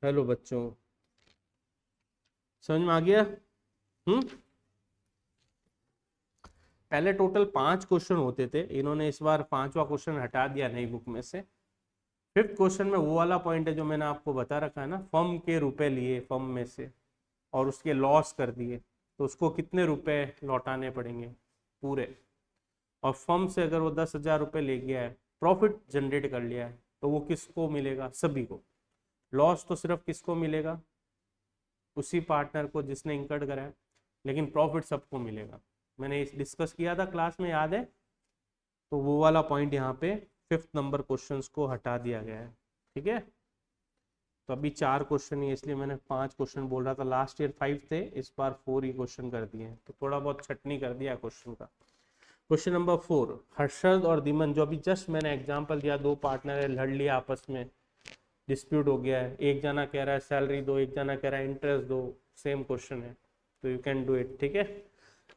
हेलो बच्चों, समझ में आ गया? पहले टोटल 5 क्वेश्चन होते थे, इन्होंने इस बार 5वां क्वेश्चन हटा दिया नई बुक में से। 5th क्वेश्चन में वो वाला पॉइंट है जो मैंने आपको बता रखा है ना, फर्म के रुपए लिए फर्म में से और उसके लॉस कर दिए, तो उसको कितने रुपए लौटाने पड़ेंगे पूरे। और फर्म से अगर वो 10,000 रुपये ले गया है, प्रॉफिट जनरेट कर लिया है, तो वो किसको मिलेगा, सभी को। लॉस तो सिर्फ किसको मिलेगा, उसी पार्टनर को जिसने इंकर्ड करा है, लेकिन प्रॉफिट सबको मिलेगा। मैंने डिस्कस किया था क्लास में, याद है। तो वो वाला पॉइंट यहाँ पे 5th नंबर क्वेश्चंस को हटा दिया गया है, ठीक है। तो अभी 4 क्वेश्चन ही, इसलिए मैंने 5 क्वेश्चन बोल रहा था। लास्ट ईयर 5 थे, इस बार 4 ही क्वेश्चन कर दिए, तो थोड़ा बहुत छटनी कर दिया क्वेश्चन का। क्वेश्चन नंबर 4, हर्षद और दिमन, जो अभी जस्ट मैंने एग्जांपल दिया, 2 पार्टनर है, लड़ लिया आपस में, डिस्प्यूट हो गया है, एक जना कह रहा है सैलरी दो, एक जना कह रहा है इंटरेस्ट दो, सेम क्वेश्चन है, तो यू कैन डू इट, ठीक है।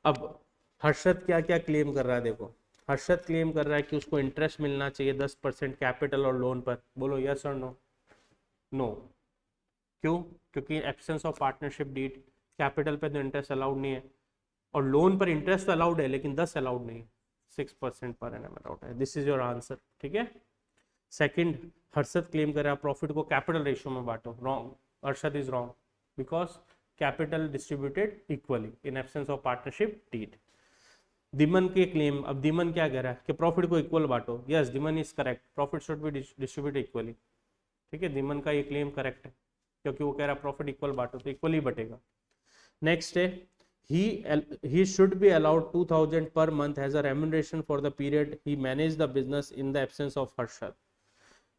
अब हर्षद क्या क्या क्लेम कर रहा है, देखो। हर्षद क्लेम कर रहा है कि उसको इंटरेस्ट मिलना चाहिए 10% कैपिटल और लोन पर। बोलो यस और नो। नो, क्यों? क्योंकि absence of partnership deed, capital पे तो इंटरेस्ट अलाउड नहीं है, और लोन पर इंटरेस्ट अलाउड है लेकिन 10 अलाउड नहीं है, 6% पर एनम अलाउड है। दिस इज योर आंसर, ठीक है। सेकंड, हर्षद क्लेम कर रहा है प्रॉफिट को कैपिटल रेशियो में बांटो। Wrong, Harshad is wrong, because capital distributed equally in absence of partnership deed. Diman के क्लेम, अब दिमन क्या कह रहा है कि प्रॉफिट को इक्वल बांटो। Yes, Diman is correct, profit should be distributed equally, ठीक है। दिमन का ये क्लेम करेक्ट है, क्योंकि वो कह रहा है प्रॉफिट इक्वल बांटो, तो इक्वली बटेगा। नेक्स्ट है, he should be allowed 2,000 per month as a remuneration for the period he managed the business in the absence of Harshad.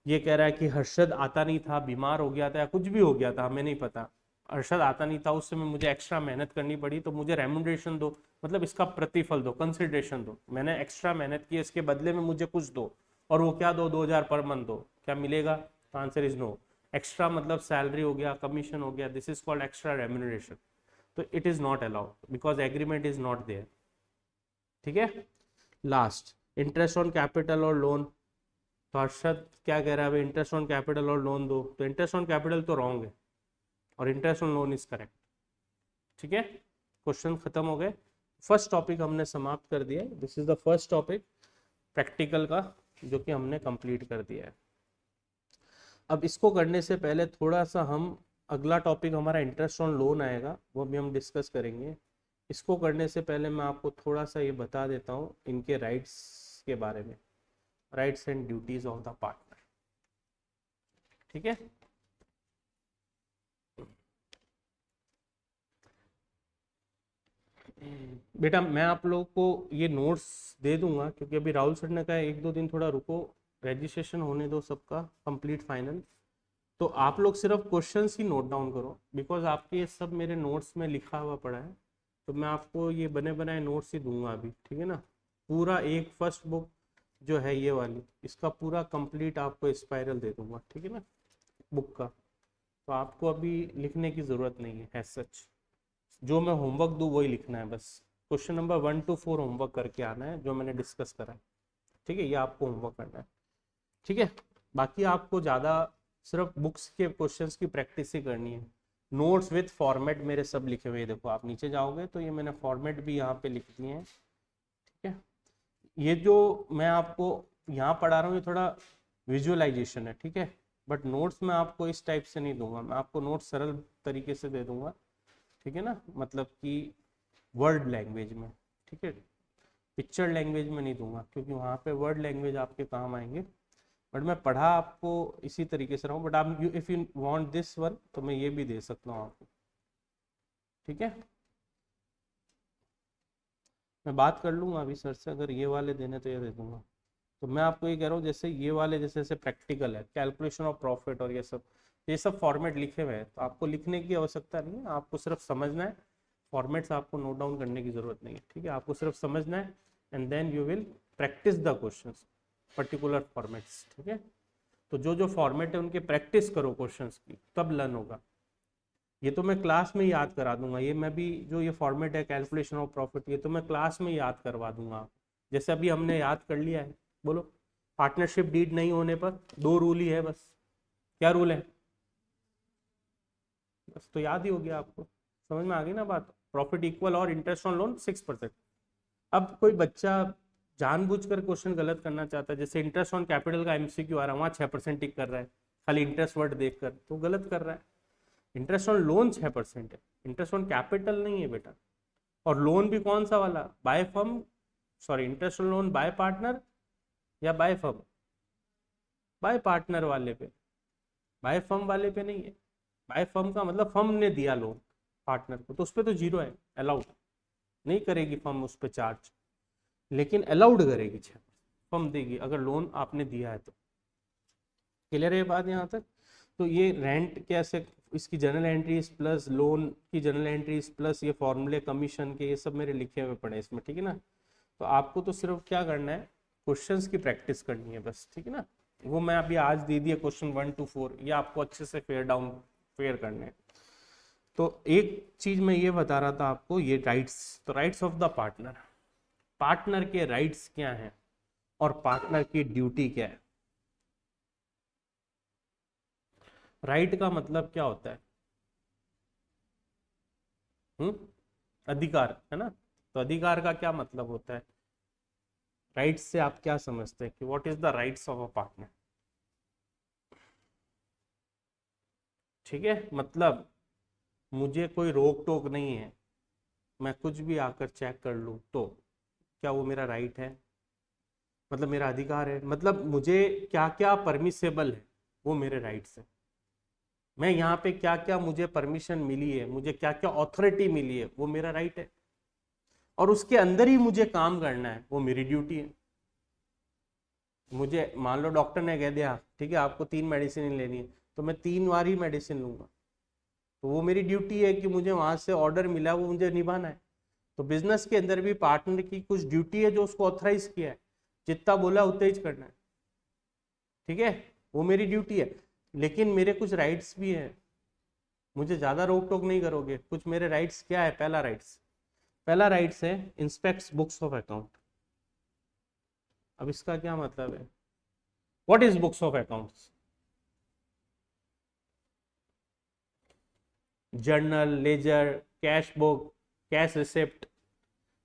ये कह रहा है कि हर्षद आता नहीं था, बीमार हो गया था या कुछ भी हो गया था, हमें नहीं पता, हर्षद आता नहीं था, उस समय मुझे एक्स्ट्रा मेहनत करनी पड़ी, तो मुझे रेम्यूनरेशन दो, मतलब इसका प्रतिफल दो, कंसिडरेशन दो, मैंने एक्स्ट्रा मेहनत की, इसके बदले में मुझे कुछ दो। और वो क्या दो, 2,000 पर मंथ दो। क्या मिलेगा? Answer is no. एक्स्ट्रा मतलब सैलरी हो गया, कमीशन हो गया, this is called extra remuneration, तो it is not allowed because agreement is not there, ठीक है। लास्ट, इंटरेस्ट ऑन कैपिटल और लोन। तो हर्षद क्या कह रहा है, इंटरेस्ट ऑन कैपिटल और लोन दो, तो इंटरेस्ट ऑन कैपिटल तो रॉन्ग है और interest on loan is correct, ठीक है। क्वेश्चन खत्म हो गए, फर्स्ट टॉपिक हमने समाप्त कर दिया। This is the first topic practical का, जो कि हमने कंप्लीट कर दिया है। अब इसको करने से पहले थोड़ा सा हम, अगला टॉपिक हमारा इंटरेस्ट ऑन लोन आएगा, वो भी हम डिस्कस करेंगे। इसको करने से पहले मैं आपको थोड़ा सा ये बता देता हूँ इनके राइट्स के बारे में, rights and duties of the partner, ठीक है। बेटा मैं आप लोगों को ये नोट्स दे दूंगा, क्योंकि अभी राहुल सर ने कहा 1-2 दिन थोड़ा रुको, रजिस्ट्रेशन होने दो सबका कंप्लीट फाइनल। तो आप लोग सिर्फ क्वेश्चंस ही नोट डाउन करो, बिकॉज आपके ये सब मेरे नोट्स में लिखा हुआ पड़ा है, तो मैं आपको ये बने बनाए नोट्स ही दूंगा अभी, ठीक है ना। पूरा एक फर्स्ट बुक जो है ये वाली, इसका पूरा कंप्लीट आपको स्पाइरल दे दूंगा, ठीक है ना, बुक का। तो आपको अभी लिखने की ज़रूरत नहीं है एज सच, जो मैं होमवर्क दूँ वही लिखना है बस। क्वेश्चन नंबर 1 to 4 होमवर्क करके आना है, जो मैंने डिस्कस करा है, ठीक है, ये आपको होमवर्क करना है, ठीक है। बाकी आपको ज़्यादा सिर्फ बुक्स के क्वेश्चंस की प्रैक्टिस ही करनी है। नोट्स विथ फॉर्मेट मेरे सब लिखे हुए हैं, देखो आप नीचे जाओगे तो ये मैंने फॉर्मेट भी यहाँ पे लिख दिए हैं, ठीक है। ये जो मैं आपको यहाँ पढ़ा रहा हूँ ये थोड़ा विजुअलाइजेशन है, ठीक है, बट नोट्स मैं आपको इस टाइप से नहीं दूंगा, मैं आपको नोट्स सरल तरीके से दे दूंगा, ठीक है ना, मतलब कि वर्ड लैंग्वेज में, ठीक है। पिक्चर लैंग्वेज में नहीं दूंगा, क्योंकि वहाँ पे वर्ड लैंग्वेज आपके काम आएंगे, बट मैं पढ़ा आपको इसी तरीके से रहा हूँ। बट आप if you want this one तो मैं ये भी दे सकता हूँ आपको, ठीक है। मैं बात कर लूँगा अभी सर से, अगर ये वाले देने तो ये दे दूंगा। तो मैं आपको ये कह रहा हूँ, जैसे ये वाले जैसे जैसे प्रैक्टिकल है, कैलकुलेशन ऑफ प्रॉफिट और ये सब फॉर्मेट लिखे हुए हैं, तो आपको लिखने की आवश्यकता नहीं है, आपको सिर्फ समझना है। फॉर्मेट्स आपको नोट डाउन करने की जरूरत नहीं है, ठीक है, आपको सिर्फ समझना है, and then you will practise the questions particular formats, ठीक है। तो जो जो फॉर्मेट है उनके प्रैक्टिस करो क्वेश्चंस की, तब लर्न होगा। ये तो मैं क्लास में ही याद करा दूंगा, ये मैं भी जो ये फॉर्मेट है कैलकुलेशन ऑफ प्रॉफिट, ये तो मैं क्लास में याद करवा दूंगा, जैसे अभी हमने याद कर लिया है। बोलो, पार्टनरशिप डीड नहीं होने पर 2 रूल ही है बस। क्या रूल है? बस तो याद ही हो गया आपको, समझ में आ गई ना बात। प्रॉफिट इक्वल और इंटरेस्ट ऑन लोन 6%, अब कोई बच्चा जानबूझकर क्वेश्चन गलत करना चाहता है, जैसे इंटरेस्ट ऑन कैपिटल का एमसीक्यू आ रहा है, वहाँ 6% टिक कर रहा है खाली इंटरेस्ट वर्ड देखकर, तो गलत कर रहा है। इंटरेस्ट ऑन लोन 6% है, इंटरेस्ट ऑन कैपिटल नहीं है बेटा। और लोन भी कौन सा वाला, by firm, sorry interest on loan by partner या बाय फर्म, बाय पार्टनर वाले पे, बाय फर्म वाले पे नहीं है। बाय फर्म का मतलब फर्म ने दिया लोन पार्टनर को, तो उस पर तो जीरो है, अलाउड नहीं करेगी फर्म उस पर चार्ज, लेकिन अलाउड करेगी 6% फर्म देगी अगर लोन आपने दिया है तो। क्लियर है बात यहाँ तक? तो ये रेंट कैसे, इसकी जनरल एंट्रीज प्लस लोन की जनरल एंट्रीज प्लस ये फॉर्मूले कमीशन के, ये सब मेरे लिखे हुए पड़े इसमें, ठीक है ना। तो आपको तो सिर्फ क्या करना है, क्वेश्चंस की प्रैक्टिस करनी है बस, ठीक है ना। वो मैं अभी आज दे दिया क्वेश्चन 1 to 4, ये आपको अच्छे से फेयर करने हैं। तो एक चीज मैं ये बता रहा था आपको, ये राइट्स, तो rights of the partner, partner के राइट्स क्या हैं और पार्टनर की ड्यूटी क्या है। राइट का मतलब क्या होता है, अधिकार है ना। तो अधिकार का क्या मतलब होता है, राइट्स से आप क्या समझते हैं कि what is the rights of a partner. ठीक है, मतलब मुझे कोई रोक टोक नहीं है, मैं कुछ भी आकर चेक कर लूँ तो क्या वो मेरा राइट है, मतलब मेरा अधिकार है, मतलब मुझे क्या क्या परमिसेबल है वो मेरे राइट्स है। मैं यहाँ पे क्या क्या मुझे परमिशन मिली है, मुझे क्या क्या ऑथोरिटी मिली है, वो मेरा राइट है। और उसके अंदर ही मुझे काम करना है, वो मेरी ड्यूटी है। मुझे मान लो डॉक्टर ने कह दिया ठीक है आपको 3 मेडिसिन लेनी है, तो मैं 3 बार ही मेडिसिन लूंगा, तो वो मेरी ड्यूटी है कि मुझे वहां से ऑर्डर मिला वो मुझे निभाना है। तो बिजनेस के अंदर भी पार्टनर की कुछ ड्यूटी है जो उसको ऑथराइज किया है, जितना बोला उतना ही करना है, ठीक है, वो मेरी ड्यूटी है। लेकिन मेरे कुछ राइट्स भी हैं, मुझे ज्यादा रोक टोक नहीं करोगे, कुछ मेरे राइट्स क्या है। पहला राइट्स है इंस्पेक्ट्स बुक्स ऑफ अकाउंट। अब इसका क्या मतलब है, what is books of accounts, journal, ledger, cash book, cash receipt,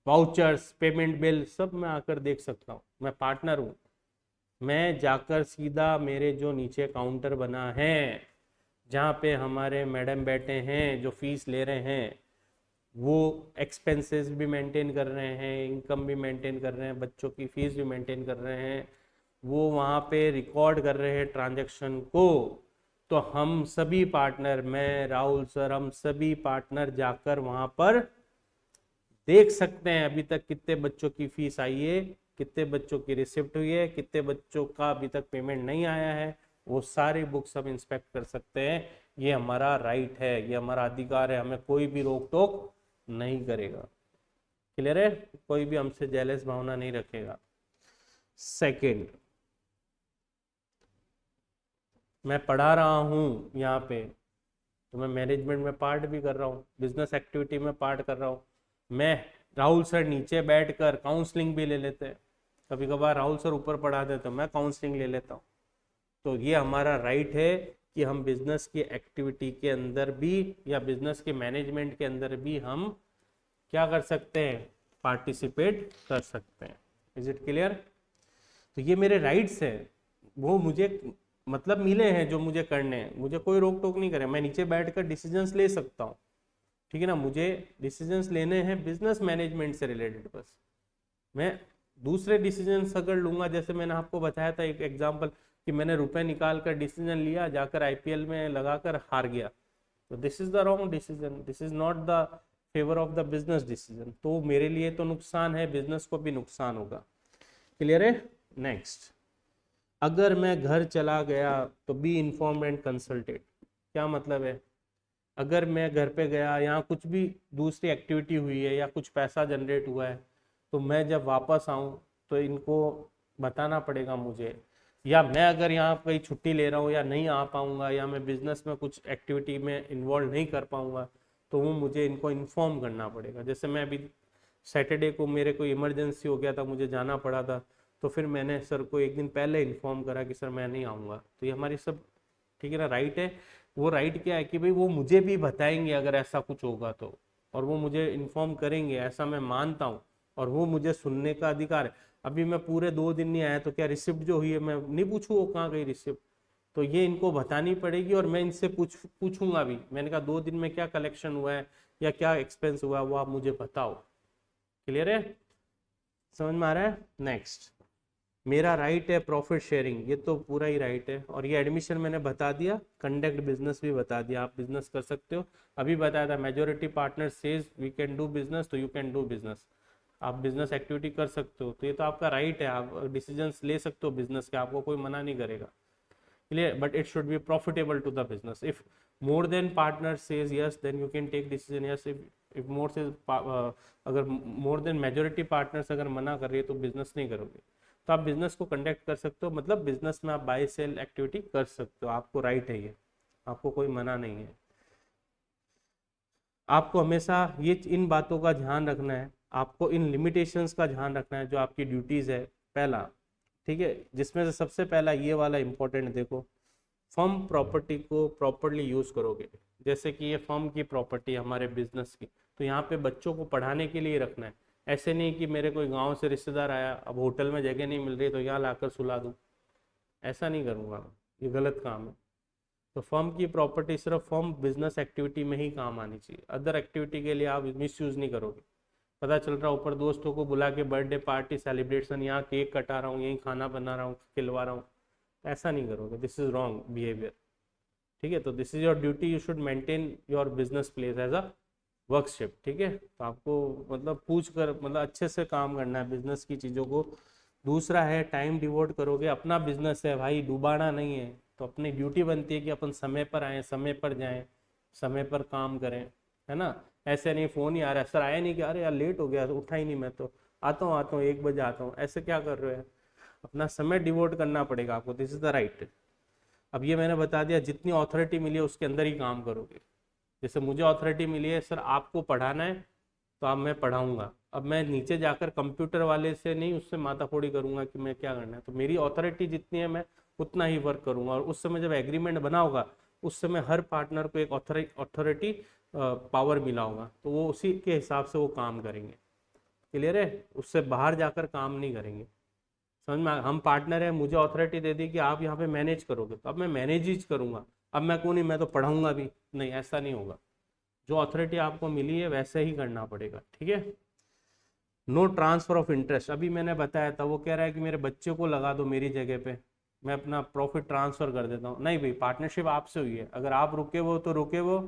vouchers, payment bill, सब मैं आकर देख सकता हूँ। मैं पार्टनर हूँ, मैं जाकर सीधा मेरे जो नीचे काउंटर बना है जहाँ पे हमारे मैडम बैठे हैं जो फीस ले रहे हैं, वो एक्सपेंसेस भी मेंटेन कर रहे हैं, इनकम भी मेंटेन कर रहे हैं, बच्चों की फीस भी मेंटेन कर रहे हैं, वो वहाँ पे रिकॉर्ड कर रहे हैं ट्रांजैक्शन को। तो हम सभी पार्टनर, मैं, राहुल सर, हम सभी पार्टनर जाकर वहाँ पर देख सकते हैं अभी तक कितने बच्चों की फीस आई है, कितने बच्चों की रिसिप्ट हुई है, कितने बच्चों का अभी तक पेमेंट नहीं आया है, वो सारी बुक्स हम इंस्पेक्ट कर सकते हैं। ये हमारा राइट है, ये हमारा अधिकार है, हमें कोई भी रोक टोक नहीं करेगा। क्लियर है, कोई भी हमसे जेलस भावना नहीं रखेगा। सेकंड, मैं पढ़ा रहा हूँ यहाँ पे, तो मैं मैनेजमेंट में पार्ट भी कर रहा हूँ, बिजनेस एक्टिविटी में पार्ट कर रहा हूँ। मैं, राहुल सर नीचे बैठकर काउंसलिंग भी ले लेते हैं, कभी कभार राहुल सर ऊपर पढ़ा देते तो मैं काउंसलिंग ले लेता हूँ। तो ये हमारा राइट है कि हम बिजनेस की एक्टिविटी के अंदर भी या बिजनेस के मैनेजमेंट के अंदर भी हम क्या कर सकते हैं, पार्टिसिपेट कर सकते हैं। Is it clear? तो ये मेरे राइट्स हैं, वो मुझे मतलब मिले हैं जो मुझे करने हैं, मुझे कोई रोक टोक नहीं करे, मैं नीचे बैठकर डिसीजंस ले सकता हूँ, ठीक है ना। मुझे डिसीजंस लेने हैं बिजनेस मैनेजमेंट से रिलेटेड बस। मैं दूसरे डिसीजंस अगर लूंगा, जैसे मैंने आपको बताया था एक एग्जांपल कि मैंने रुपए निकाल कर डिसीजन लिया, जाकर आईपीएल में लगाकर हार गया, तो this is the wrong decision, this is not the favour of the business decision. तो मेरे लिए तो नुकसान है, बिजनेस को भी नुकसान होगा। क्लियर है? नेक्स्ट, अगर मैं घर चला गया तो बी इन्फॉर्म्ड एंड कंसल्टेड। क्या मतलब है, अगर मैं घर पे गया, यहाँ कुछ भी दूसरी एक्टिविटी हुई है या कुछ पैसा जनरेट हुआ है, तो मैं जब वापस आऊँ तो इनको बताना पड़ेगा मुझे। या मैं अगर यहाँ कहीं छुट्टी ले रहा हूँ या नहीं आ पाऊँगा, या मैं बिजनेस में कुछ एक्टिविटी में इन्वॉल्व नहीं कर पाऊँगा, तो वो मुझे इनको इन्फॉर्म करना पड़ेगा। जैसे मैं अभी सैटरडे को मेरे को इमरजेंसी हो गया था, मुझे जाना पड़ा था, तो फिर मैंने सर को एक दिन पहले इन्फॉर्म करा कि सर मैं नहीं आऊँगा। तो ये हमारी सब, ठीक है ना, राइट है। वो राइट क्या है कि भाई वो मुझे भी बताएंगे अगर ऐसा कुछ होगा तो, और वो मुझे इन्फॉर्म करेंगे, ऐसा मैं मानता हूँ। और वो मुझे सुनने का अधिकार है। अभी मैं पूरे 2 दिन नहीं आया तो क्या रिसिप्ट जो हुई है मैं नहीं पूछूं वो कहाँ गई रिसिप्ट? तो ये इनको बतानी पड़ेगी और मैं इनसे पूछूंगा भी। मैंने कहा 2 दिन में क्या कलेक्शन हुआ है या क्या एक्सपेंस हुआ है वो आप मुझे बताओ। क्लियर है? समझ में आ रहा है? नेक्स्ट, मेरा राइट है प्रॉफिट शेयरिंग, ये तो पूरा ही राइट है। और ये एडमिशन मैंने बता दिया, कंडक्ट बिजनेस भी बता दिया, आप बिजनेस कर सकते हो। अभी बताया था majority partner says we can do business, तो यू कैन डू बिजनेस, आप बिजनेस एक्टिविटी कर सकते हो। तो ये तो आपका राइट है, आप डिसीजंस ले सकते हो बिजनेस के, आपको कोई मना नहीं करेगा। Clear? But it should be profitable to the business. If more than partner says yes then you can take decision yes. If more से अगर मोर देन मेजोरिटी पार्टनर्स अगर मना कर रही है तो बिजनेस नहीं करोगे। तो आप बिजनेस को कंडक्ट कर सकते हो, मतलब बिजनेस में आप बाय सेल एक्टिविटी कर सकते हो, आपको राइट है ये, आपको कोई मना नहीं है। आपको हमेशा ये इन बातों का ध्यान रखना है, आपको इन लिमिटेशंस का ध्यान रखना है जो आपकी ड्यूटीज है। पहला, ठीक है, जिसमें से सबसे पहला ये वाला इंपॉर्टेंट देखो, फर्म प्रॉपर्टी को प्रॉपरली यूज करोगे। जैसे कि ये फर्म की प्रॉपर्टी हमारे बिजनेस की, तो यहाँ पे बच्चों को पढ़ाने के लिए रखना है। ऐसे नहीं कि मेरे कोई गांव से रिश्तेदार आया, अब होटल में जगह नहीं मिल रही तो यहाँ लाकर सुला दूँ, ऐसा नहीं करूँगा, ये गलत काम है। तो फर्म की प्रॉपर्टी सिर्फ फर्म बिजनेस एक्टिविटी में ही काम आनी चाहिए, अदर एक्टिविटी के लिए आप मिसयूज नहीं करोगे। पता चल रहा है ऊपर दोस्तों को बुला के बर्थडे पार्टी सेलिब्रेशन, यहाँ केक कटा रहा हूँ, यहीं खाना बना रहा हूँ, खिलवा रहा हूँ, ऐसा नहीं करोगे, दिस इज रॉन्ग बिहेवियर। ठीक है, तो this is your duty, you should maintain your business place as a workship. ठीक है, तो आपको मतलब पूछ कर मतलब अच्छे से काम करना है बिजनेस की चीज़ों को। दूसरा है टाइम डिवोट करोगे, अपना बिजनेस है भाई, डुबाना नहीं है, तो अपनी ड्यूटी बनती है कि अपन समय पर आए, समय पर जाएं, समय पर काम करें, है ना। ऐसे नहीं फ़ोन ही आ रहा है, सर आया नहीं, क्या, अरे यार लेट हो गया, उठा ही नहीं, मैं तो आता हूँ 1 बजे आता हूँ, ऐसे क्या कर रहे हो? अपना समय डिवोट करना पड़ेगा आपको, दिस इज द राइट। अब ये मैंने बता दिया, जितनी अथॉरिटी मिली है उसके अंदर ही काम करोगे। जैसे मुझे अथॉरिटी मिली है सर आपको पढ़ाना है, तो अब मैं पढ़ाऊंगा। अब मैं नीचे जाकर कंप्यूटर वाले से नहीं उससे माथाफोड़ी करूंगा कि मैं क्या करना है, तो मेरी अथॉरिटी जितनी है मैं उतना ही वर्क करूंगा। और उस समय जब एग्रीमेंट बना होगा उस समय हर पार्टनर को एक अथॉरिटी पावर मिला होगा, तो वो उसी के हिसाब से वो काम करेंगे। क्लियर है? उससे बाहर जाकर काम नहीं करेंगे। समझ में हम पार्टनर है, मुझे अथॉरिटी दे दी कि आप यहाँ पे मैनेज करोगे, तो अब मैं मैनेज ही करूंगा। अब मैं क्यों नहीं, मैं तो पढ़ाऊंगा भी नहीं, ऐसा नहीं होगा। जो अथॉरिटी आपको मिली है वैसे ही करना पड़ेगा। ठीक है, नो ट्रांसफर ऑफ इंटरेस्ट, अभी मैंने बताया था, वो कह रहा है कि मेरे बच्चे को लगा दो मेरी जगह पे, मैं अपना प्रॉफिट ट्रांसफर कर देता हूँ। नहीं भाई, पार्टनरशिप आपसे हुई है, अगर आप रुके वो तो रुके वो,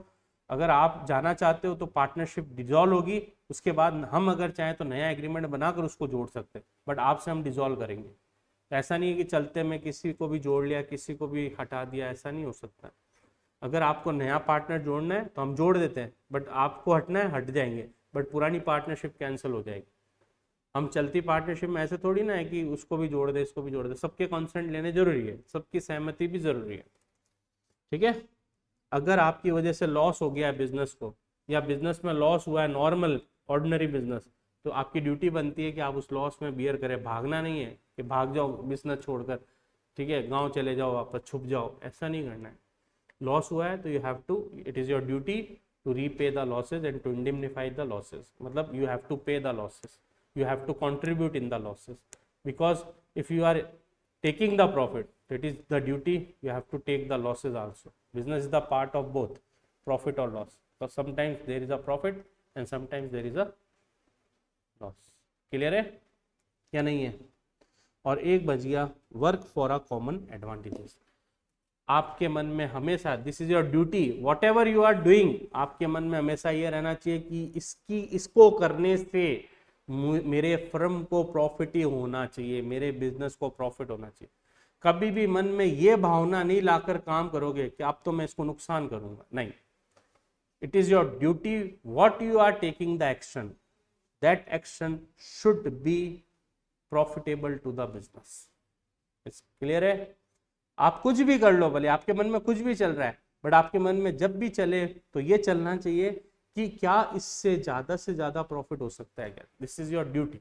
अगर आप जाना चाहते हो तो पार्टनरशिप डिजॉल्व होगी, उसके बाद हम अगर चाहें तो नया एग्रीमेंट बनाकर उसको जोड़ सकते हैं, बट आपसे हम डिजॉल्व करेंगे। ऐसा नहीं है कि चलते में किसी को भी जोड़ लिया किसी को भी हटा दिया, ऐसा नहीं हो सकता। अगर आपको नया पार्टनर जोड़ना है तो हम जोड़ देते हैं, बट आपको हटना है हट जाएंगे, बट पुरानी पार्टनरशिप कैंसिल हो जाएगी। हम चलती पार्टनरशिप में ऐसे थोड़ी ना है कि उसको भी जोड़ दे इसको भी जोड़ दे, सबके कॉन्सेंट लेने जरूरी है, सबकी सहमति भी जरूरी है। ठीक है, अगर आपकी वजह से लॉस हो गया है बिजनेस को, या बिजनेस में लॉस हुआ है नॉर्मल ऑर्डिनरी बिजनेस, तो आपकी ड्यूटी बनती है कि आप उस लॉस में बियर करें, भागना नहीं है कि भाग जाओ बिजनेस छोड़कर, ठीक है, गांव चले जाओ वापस छुप जाओ, ऐसा नहीं करना है। लॉस हुआ है तो you have to, it is your duty to repay the losses and to indemnify the losses, मतलब you have to pay the losses, you have to contribute in the losses, because if you are taking the profit it is the duty you have to take the losses also. Business is the part of both profit or loss, because sometimes there is a profit and sometimes there is a loss. Clear है या नहीं है? और एक बच गया, work for a common advantages. आपके मन में हमेशा, this is your duty, whatever you are doing, आपके मन में हमेशा ये रहना चाहिए कि इसको करने से मेरे फर्म को प्रॉफिट ही होना चाहिए, मेरे बिजनेस को प्रॉफिट होना चाहिए। कभी भी मन में ये भावना नहीं लाकर काम करोगे कि अब तो मैं इसको नुकसान करूंगा, नहीं। It is your duty, what you are taking the action, that action should be profitable to the business. Clear है? आप कुछ भी कर लो, भले आपके मन में कुछ भी चल रहा है, बट आपके मन में जब भी चले तो ये चलना चाहिए कि क्या इससे ज्यादा से ज्यादा प्रॉफिट हो सकता है क्या। This is your duty,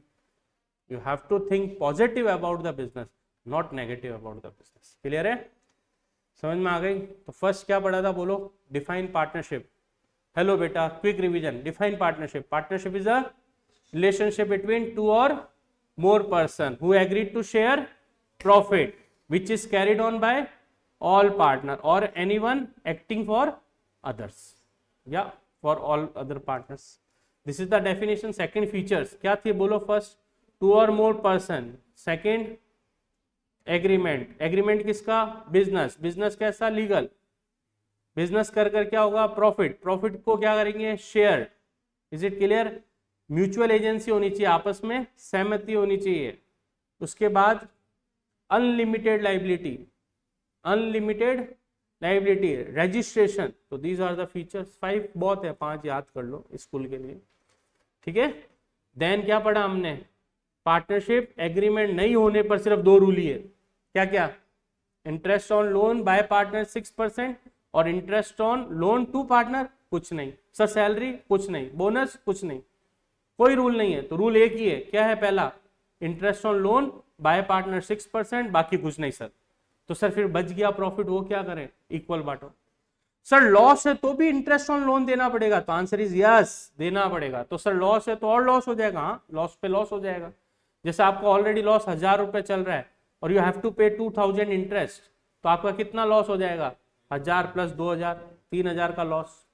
you have to think positive about the business, not negative about the business. Clear है? समझ में आ गई? तो फर्स्ट क्या पढ़ा था, बोलो, डिफाइन पार्टनरशिप। हेलो बेटा, quick revision, define partnership. Partnership is a relationship between two or more person who agreed to share profit which is carried on by all partner or anyone acting for others, yeah, for all other partners. This is the definition. Second features क्या थी बोलो? First to और more person, second agreement, agreement किसका? Business, business कैसा? Legal, business कर कर क्या होगा? प्रॉफिट, प्रॉफिट को क्या करेंगे? Share. Is it clear? Mutual agency होनी चाहिए, आपस में सहमति होनी चाहिए। उसके बाद unlimited liability, unlimited liability, registration. तो दीज आर द फीचर्स। 5 बहुत है, 5 याद कर लो स्कूल के लिए, ठीक है। देन क्या पढ़ा हमने? पार्टनरशिप एग्रीमेंट नहीं होने पर सिर्फ 2 रूल ही है। क्या क्या? Interest on loan by partner 6% और interest on loan to partner कुछ नहीं। सर सैलरी कुछ नहीं, बोनस कुछ नहीं, कोई रूल नहीं है। तो रूल एक ही है, क्या है? पहला, interest on loan by partner 6%, बाकी कुछ नहीं सर। तो सर फिर बच गया प्रॉफिट, वो क्या करें? इक्वल बांटो। सर लॉस है तो भी इंटरेस्ट ऑन लोन देना पड़ेगा, तो आंसर इज यस, देना पड़ेगा। तो सर लॉस है तो और लॉस हो जाएगा, हाँ लॉस पे लॉस हो जाएगा। जैसे आपका ऑलरेडी लॉस 1000 रुपए चल रहा है और यू हैव टू पे 2000 इंटरेस्ट, तो आपका कितना लॉस हो जाएगा? 1000 प्लस 2000, 3000 का लॉस।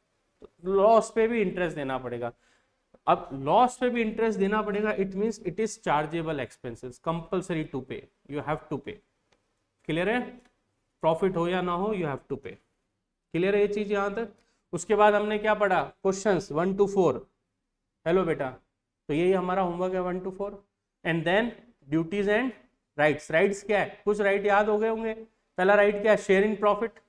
लॉस पे भी इंटरेस्ट देना पड़ेगा। अब लॉस पे भी इंटरेस्ट देना पड़ेगा, it means it is chargeable expenses, compulsory to pay, you have to pay. Clear है? प्रॉफिट हो या ना हो, you have to pay. Clear है ये चीज यहां तक? उसके बाद हमने क्या पढ़ा? Questions 1 to 4। हेलो बेटा, तो यही हमारा होमवर्क है 1 to 4। And then duties and rights. Rights क्या है? कुछ राइट याद हो गए होंगे। पहला राइट क्या है? Share in profit.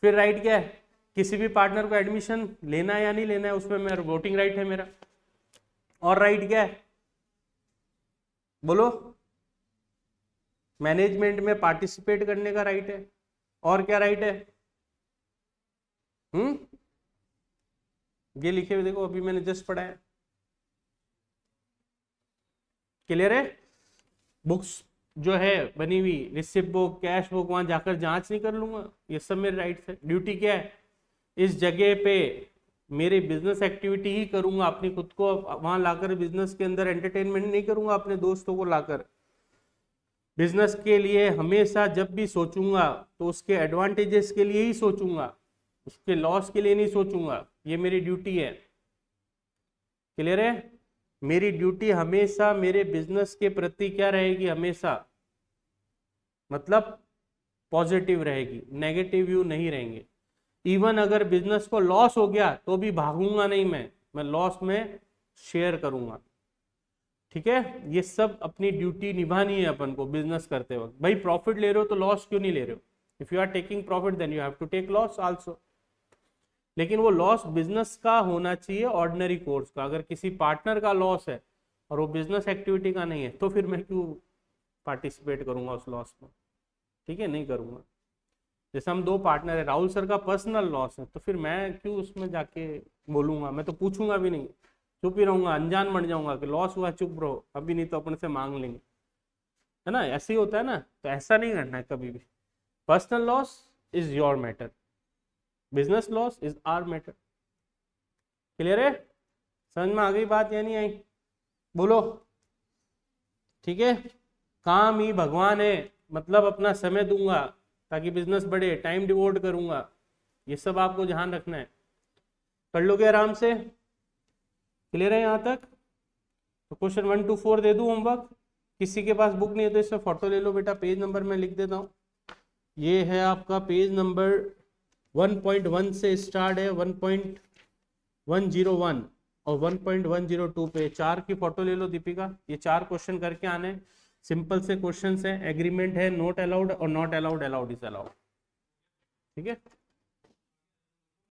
फिर राइट क्या है? किसी भी पार्टनर को एडमिशन लेना है या नहीं लेना है, उसमें मेरा वोटिंग राइट है मेरा। और राइट क्या है? बोलो। मैनेजमेंट में पार्टिसिपेट करने का राइट है। और क्या राइट है? ये लिखे हुए देखो, अभी मैंने जस्ट पढ़ा है। क्लियर है? बुक्स जो है बनी हुई, रिसिप्ट बुक, कैश बुक, वहां जाकर जांच नहीं कर लूंगा? ये सब मेरे राइट्स है। ड्यूटी क्या है? इस जगह पे मेरे बिजनेस एक्टिविटी ही करूंगा, अपनी खुद को वहां लाकर बिजनेस के अंदर एंटरटेनमेंट नहीं करूंगा अपने दोस्तों को लाकर। बिजनेस के लिए हमेशा जब भी सोचूंगा तो उसके एडवांटेजेस के लिए ही सोचूंगा, उसके लॉस के लिए नहीं सोचूंगा। ये मेरी ड्यूटी है। क्लियर है? मेरी ड्यूटी हमेशा मेरे बिजनेस के प्रति क्या रहेगी? हमेशा मतलब पॉजिटिव रहेगी, नेगेटिव व्यू नहीं रहेंगे। इवन अगर बिजनेस को लॉस हो गया तो भी भागूंगा नहीं, मैं लॉस में शेयर करूंगा। ठीक है? ये सब अपनी ड्यूटी निभानी है अपन को बिजनेस करते वक्त। भाई प्रॉफिट ले रहे हो तो लॉस क्यों नहीं ले रहे हो? If you are taking profit then you have to take loss also. लेकिन वो लॉस बिजनेस का होना चाहिए, ऑर्डिनरी कोर्स का। अगर किसी पार्टनर का लॉस है और वो बिजनेस एक्टिविटी का नहीं है, तो फिर मैं क्यों पार्टिसिपेट करूंगा उस लॉस में? ठीक है, नहीं करूंगा। जैसे हम 2 पार्टनर है, राहुल सर का पर्सनल लॉस है, तो फिर मैं क्यों उसमें जाके बोलूंगा? मैं तो पूछूंगा भी नहीं, चुप ही रहूंगा, अनजान बन जाऊंगा कि लॉस हुआ चुप रहो, अभी नहीं तो अपने से मांग लेंगे, है ना? ऐसे ही होता है ना। तो ऐसा नहीं करना है कभी भी। Personal loss is your matter, business loss is our matter. Clear है? समझ में आ गई बात या नहीं आई? बोलो। ठीक है? काम ही भगवान है, मतलब अपना समय दूंगा ताकि बिजनेस बढ़े, टाइम डिवोट करूंगा। ये सब आपको ध्यान रखना है। कर लोगे आराम से? क्लियर है यहां तक? तो क्वेश्चन 1 to 4 दे दूं होमवर्क। किसी के पास बुक नहीं है तो इसमें फोटो ले लो बेटा, पेज नंबर मैं लिख देता हूं। ये है आपका पेज नंबर 1.1 से स्टार्ट है, 1.101 और 1.102 पे 4 की फोटो ले लो दीपिका। ये 4 क्वेश्चन करके आने, सिंपल से क्वेश्चन है। एग्रीमेंट है, नॉट अलाउड और not allowed, allowed is allowed. ठीक है?